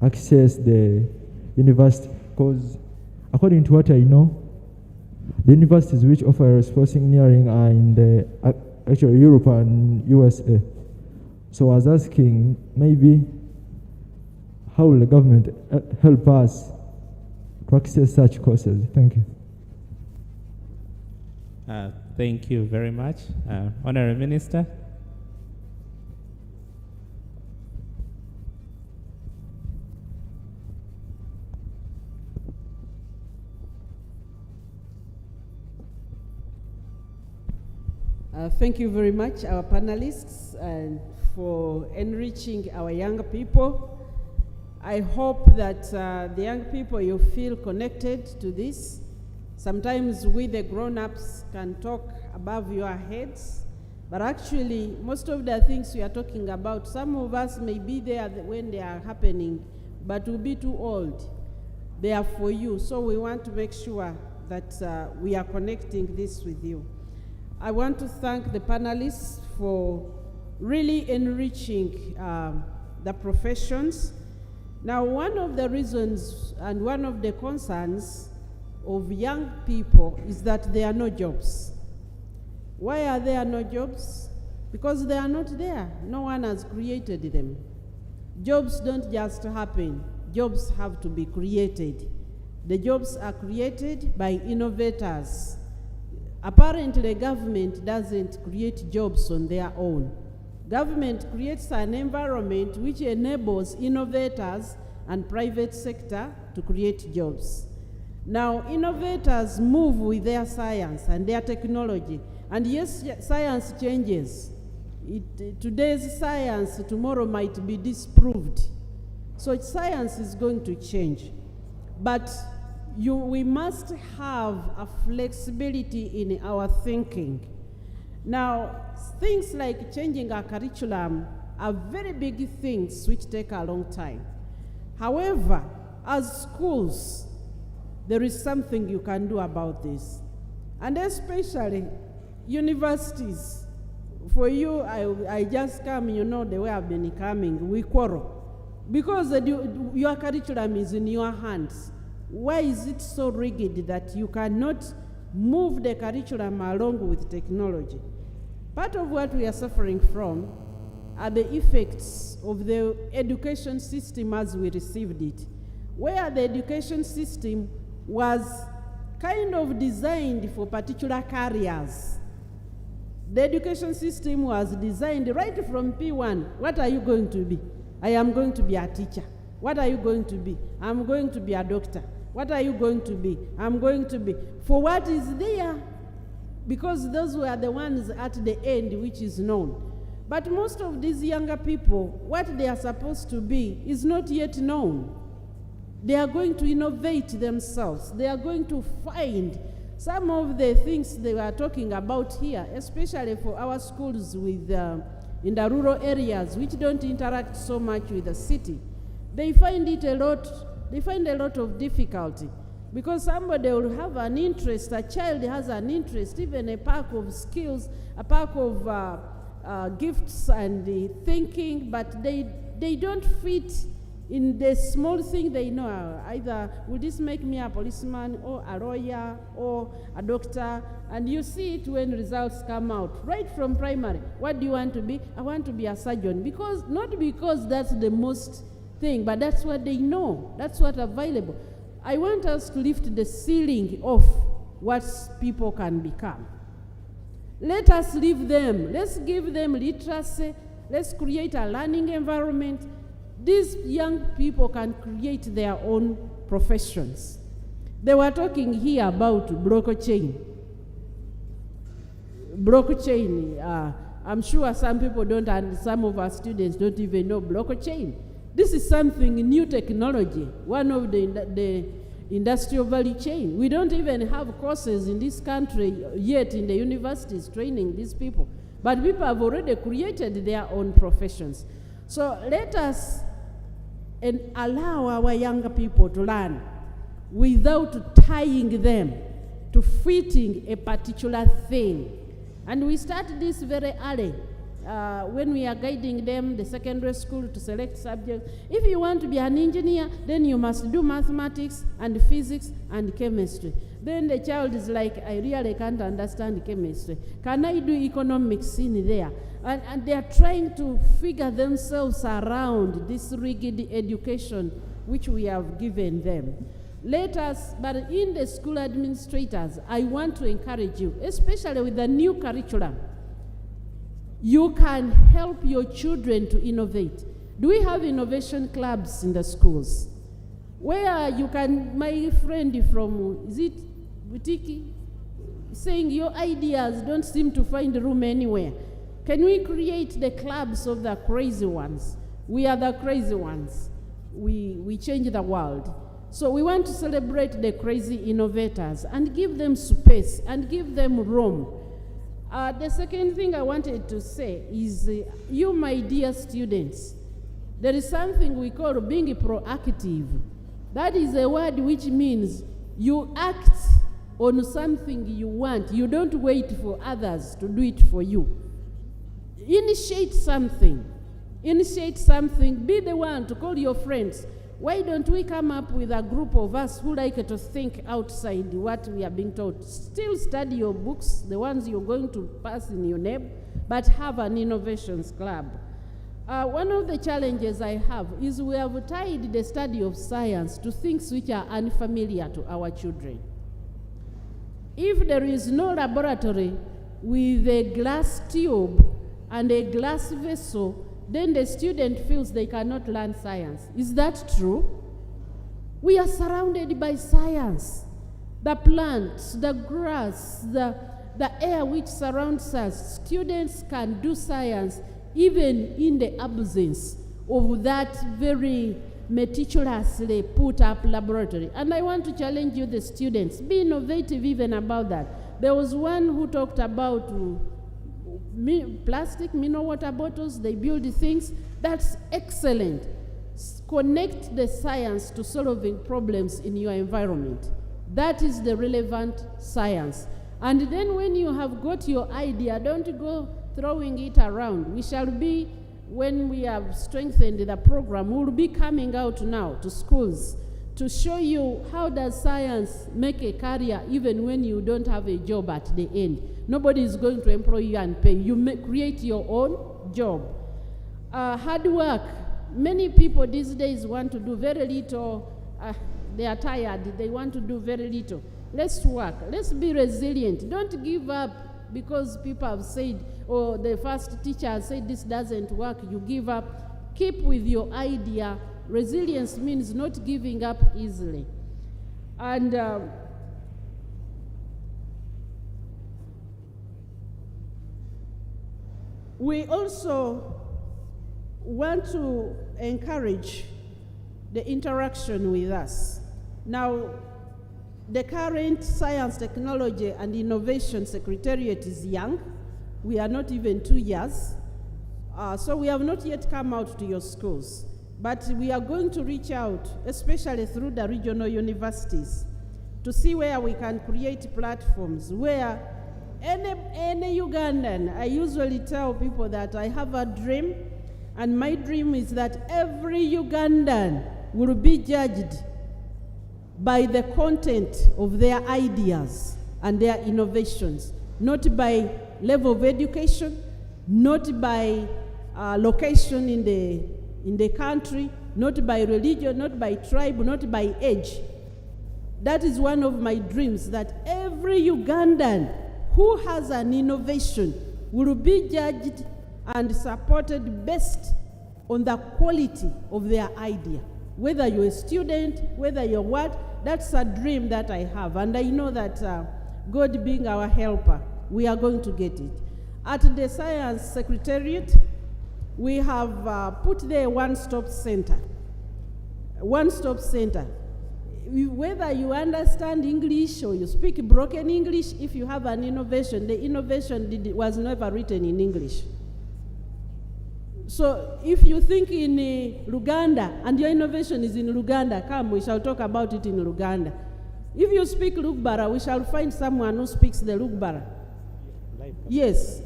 access the university? Because according to what I know, the universities which offer aerospace engineering are in the actually Europe and USA. So I was asking, maybe how will the government help us to access such courses? Thank you. Thank you very much. Honorable Minister. Thank you very much, our panelists, and for enriching our young people. I hope that the young people, you feel connected to this. Sometimes we, the grown-ups, can talk above your heads, but actually, most of the things we are talking about, some of us may be there when they are happening, but will be too old. They are for you, so we want to make sure that we are connecting this with you. I want to thank the panelists for really enriching the professions. Now, one of the reasons and one of the concerns of young people is that there are no jobs. Why are there no jobs? Because they are not there. No one has created them. Jobs don't just happen. Jobs have to be created. The jobs are created by innovators. Apparently, the government doesn't create jobs on their own. Government creates an environment which enables innovators and private sector to create jobs. Now, innovators move with their science and their technology. And yes, science changes. Today's science, tomorrow might be disproved. So science is going to change. But we must have a flexibility in our thinking. Now, things like changing our curriculum are very big things which take a long time. However, as schools, there is something you can do about this. And especially universities. For you, I just come, you know the way I've been coming, we quarrel. Because your curriculum is in your hands. Why is it so rigid that you cannot move the curriculum along with technology? Part of what we are suffering from are the effects of the education system as we received it, where the education system was kind of designed for particular careers. The education system was designed right from P1. What are you going to be? I am going to be a teacher. What are you going to be? I'm going to be a doctor. What are you going to be? I'm going to be. For what is there? Because those were the ones at the end which is known. But most of these younger people, what they are supposed to be is not yet known. They are going to innovate themselves. They are going to find some of the things they are talking about here, especially for our schools with, in the rural areas, which don't interact so much with the city. They find a lot of difficulty, because somebody will have an interest, a child has an interest, even a pack of skills, a pack of gifts and thinking, but they don't fit in the small thing they know. Either will this make me a policeman or a lawyer or a doctor? And you see it when results come out right from primary. What do you want to be? I want to be a surgeon, because not because that's the most thing, but that's what they know, that's what available. I want us to lift the ceiling of what people can become. Let us leave them. Let's give them literacy. Let's create a learning environment. These young people can create their own professions. They were talking here about blockchain. Blockchain, I'm sure some people don't, and some of our students don't even know blockchain. This is something new technology, one of the industrial value chain. We don't even have courses in this country yet in the universities training these people. But people have already created their own professions. So let us allow our younger people to learn without tying them to fitting a particular thing. And we start this very early. When we are guiding them, the secondary school, to select subjects. If you want to be an engineer, then you must do mathematics and physics and chemistry. Then the child is like, I really can't understand chemistry. Can I do economics in there? And they are trying to figure themselves around this rigid education which we have given them. Let us, but in the school administrators, I want to encourage you, especially with the new curriculum. You can help your children to innovate. Do we have innovation clubs in the schools? Where you can, my friend from, is it Butiki, saying your ideas don't seem to find room anywhere. Can we create the clubs of the crazy ones? We are the crazy ones. We change the world. So we want to celebrate the crazy innovators and give them space and give them room. The second thing I wanted to say is, you, my dear students, there is something we call being proactive. That is a word which means you act on something you want. You don't wait for others to do it for you. Initiate something. Initiate something. Be the one to call your friends. Why don't we come up with a group of us who like to think outside what we are being taught? Still study your books, the ones you're going to pass in your name, but have an innovations club. One of the challenges I have is we have tied the study of science to things which are unfamiliar to our children. If there is no laboratory with a glass tube and a glass vessel, then the student feels they cannot learn science. Is that true? We are surrounded by science. The plants, the grass, the air which surrounds us. Students can do science even in the absence of that very meticulously put up laboratory. And I want to challenge you, the students, be innovative even about that. There was one who talked about plastic mineral water bottles. They build things. That's excellent. Connect the science to solving problems in your environment. That is the relevant science. And then when you have got your idea, don't go throwing it around. We shall be, when we have strengthened the program, we will be coming out now to schools to show you how does science make a career even when you don't have a job at the end. Nobody is going to employ you and pay. You create your own job. Hard work. Many people these days want to do very little. They are tired. They want to do very little. Let's work. Let's be resilient. Don't give up because people have said, or the first teacher has said this doesn't work. You give up. Keep with your idea. Resilience means not giving up easily. And we also want to encourage the interaction with us. Now, the current Science, Technology and Innovation Secretariat is young. We are not even 2 years. So we have not yet come out to your schools. But we are going to reach out, especially through the regional universities, to see where we can create platforms where any Ugandan, I usually tell people that I have a dream, and my dream is that every Ugandan will be judged by the content of their ideas and their innovations, not by level of education, not by location in the country, not by religion, not by tribe, not by age. That is one of my dreams, that every Ugandan who has an innovation will be judged and supported based on the quality of their idea. Whether you're a student, whether you're what, that's a dream that I have. And I know that God being our helper, we are going to get it. At the Science Secretariat, we have put there a one-stop center. One-stop center. Whether you understand English or you speak broken English, if you have an innovation, the innovation was never written in English. So if you think in Luganda and your innovation is in Luganda, come, we shall talk about it in Luganda. If you speak Lugbara, we shall find someone who speaks the Lugbara. Yes,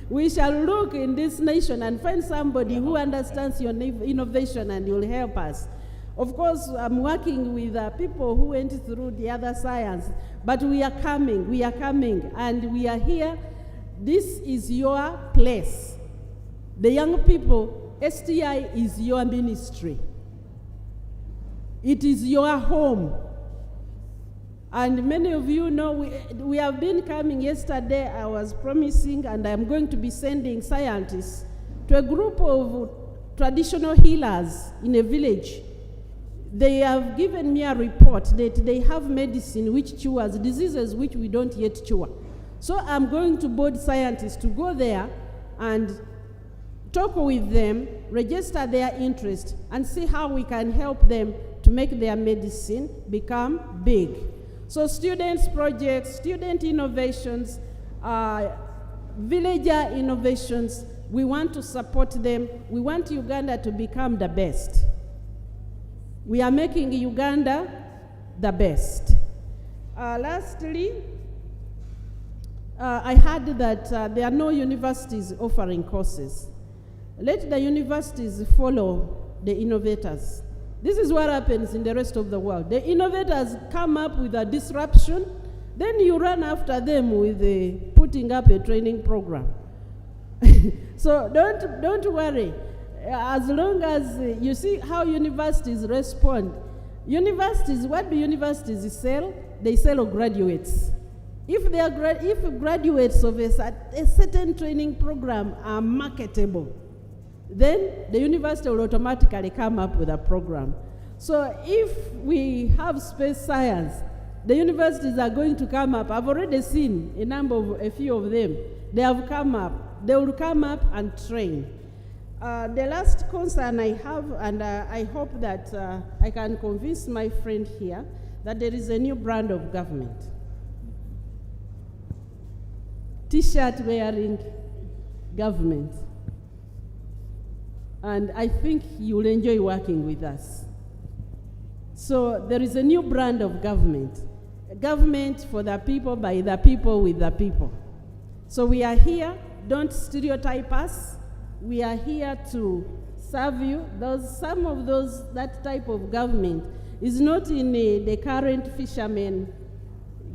we shall look in this nation and find somebody who understands your innovation and will help us. Of course, I'm working with people who went through the other science, but we are coming, and we are here. This is your place. The young people, STI is your ministry. It is your home. And many of you know we have been coming. Yesterday I was promising, and I'm going to be sending scientists to a group of traditional healers in a village. They have given me a report that they have medicine which cures diseases which we don't yet cure. So I'm going to board scientists to go there and talk with them, register their interest, and see how we can help them to make their medicine become big. So students' projects, student innovations, villager innovations, we want to support them. We want Uganda to become the best. We are making Uganda the best. Lastly, I heard that there are no universities offering courses. Let the universities follow the innovators. This is what happens in the rest of the world. The innovators come up with a disruption, then you run after them with putting up a training program. So don't worry. As long as you see how universities respond. Universities, what do universities sell? They sell graduates. If graduates of a certain training program are marketable, then the university will automatically come up with a program. So if we have space science, the universities are going to come up. I've already seen a few of them. They have come up. They will come up and train. The last concern I have, and I hope that I can convince my friend here, that there is a new brand of government. T-shirt wearing government. And I think you will enjoy working with us. So there is a new brand of government. A government for the people, by the people, with the people. So we are here. Don't stereotype us. We are here to serve you. That type of government is not in the current fishermen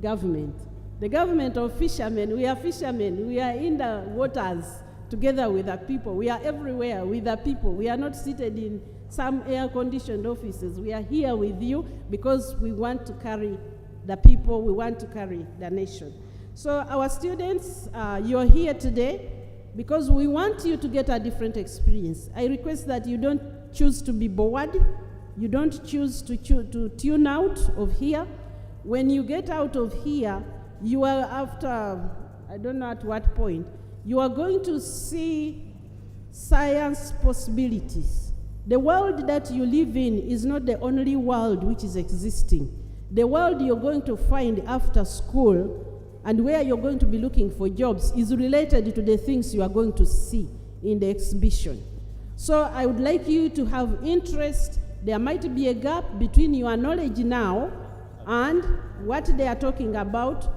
government. The government of fishermen, we are fishermen. We are in the waters together with the people. We are everywhere with the people. We are not seated in some air-conditioned offices. We are here with you because we want to carry the people. We want to carry the nation. So our students, you're here today because we want you to get a different experience. I request that you don't choose to be bored. You don't choose to tune out of here. When you get out of here, you are after, I don't know at what point, you are going to see science possibilities The world that you live in is not the only world which is existing. The world you're going to find after school and where you're going to be looking for jobs is related to the things you are going to see in the exhibition. So I would like you to have interest. There might be a gap between your knowledge now and what they are talking about.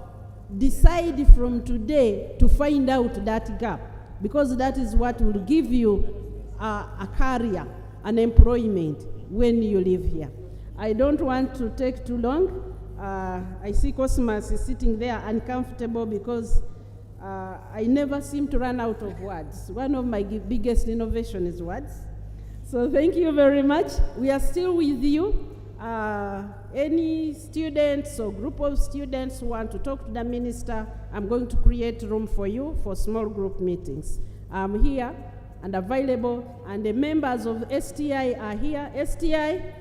Decide from today to find out that gap, because that is what will give you a career, an employment when you live here. I don't want to take too long. I see Cosmas is sitting there uncomfortable because I never seem to run out of words. One of my biggest innovations is words. So thank you very much. We are still with you. Any students or group of students who want to talk to the minister, I'm going to create room for you for small group meetings. I'm here and available, and the members of STI are here. STI,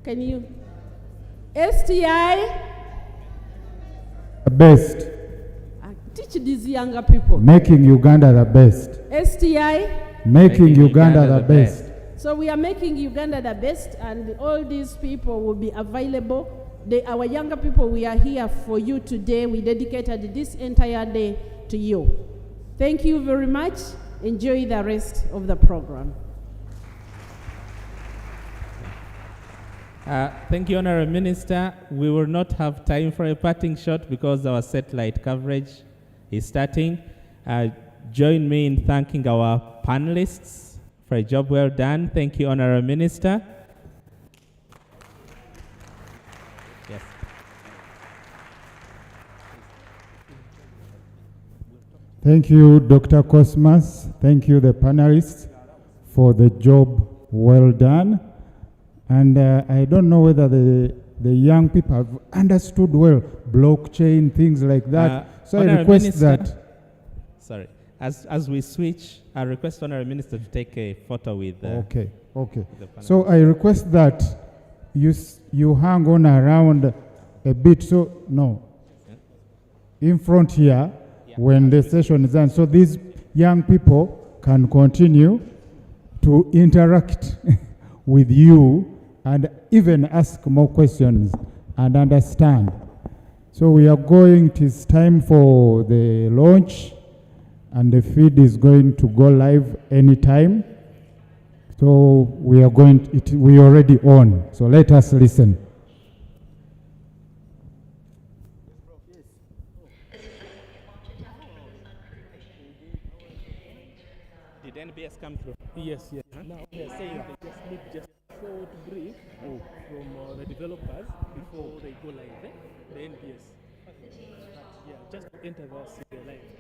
can you? STI? The best. Teach these younger people. Making Uganda the best. STI? Making Uganda the best. So we are making Uganda the best, and all these people will be available. Our younger people, we are here for you today. We dedicated this entire day to you. Thank you very much. Enjoy the rest of the program. Thank you, Honorable Minister. We will not have time for a parting shot because our satellite coverage is starting. Join me in thanking our panelists for a job well done. Thank you, Honorable Minister. Yes. Thank you, Dr. Cosmas. Thank you, the panelists, for the job well done. And I don't know whether the young people have understood well blockchain, things like that. So I request Minister, that. Sorry. As we switch, I request Honorable Minister to take a photo with Okay. So I request that you hang on around a bit. So, no. In front here, when the session is done. So these young people can continue to interact with you and even ask more questions and understand. So we are going, it is time for the launch, and the feed is going to go live anytime. So we are we already on. So let us listen. Did NBS come through? Yes. Now they're saying they just need just a short brief from the developers before they go live. The NBS. Yeah, just to enter the live.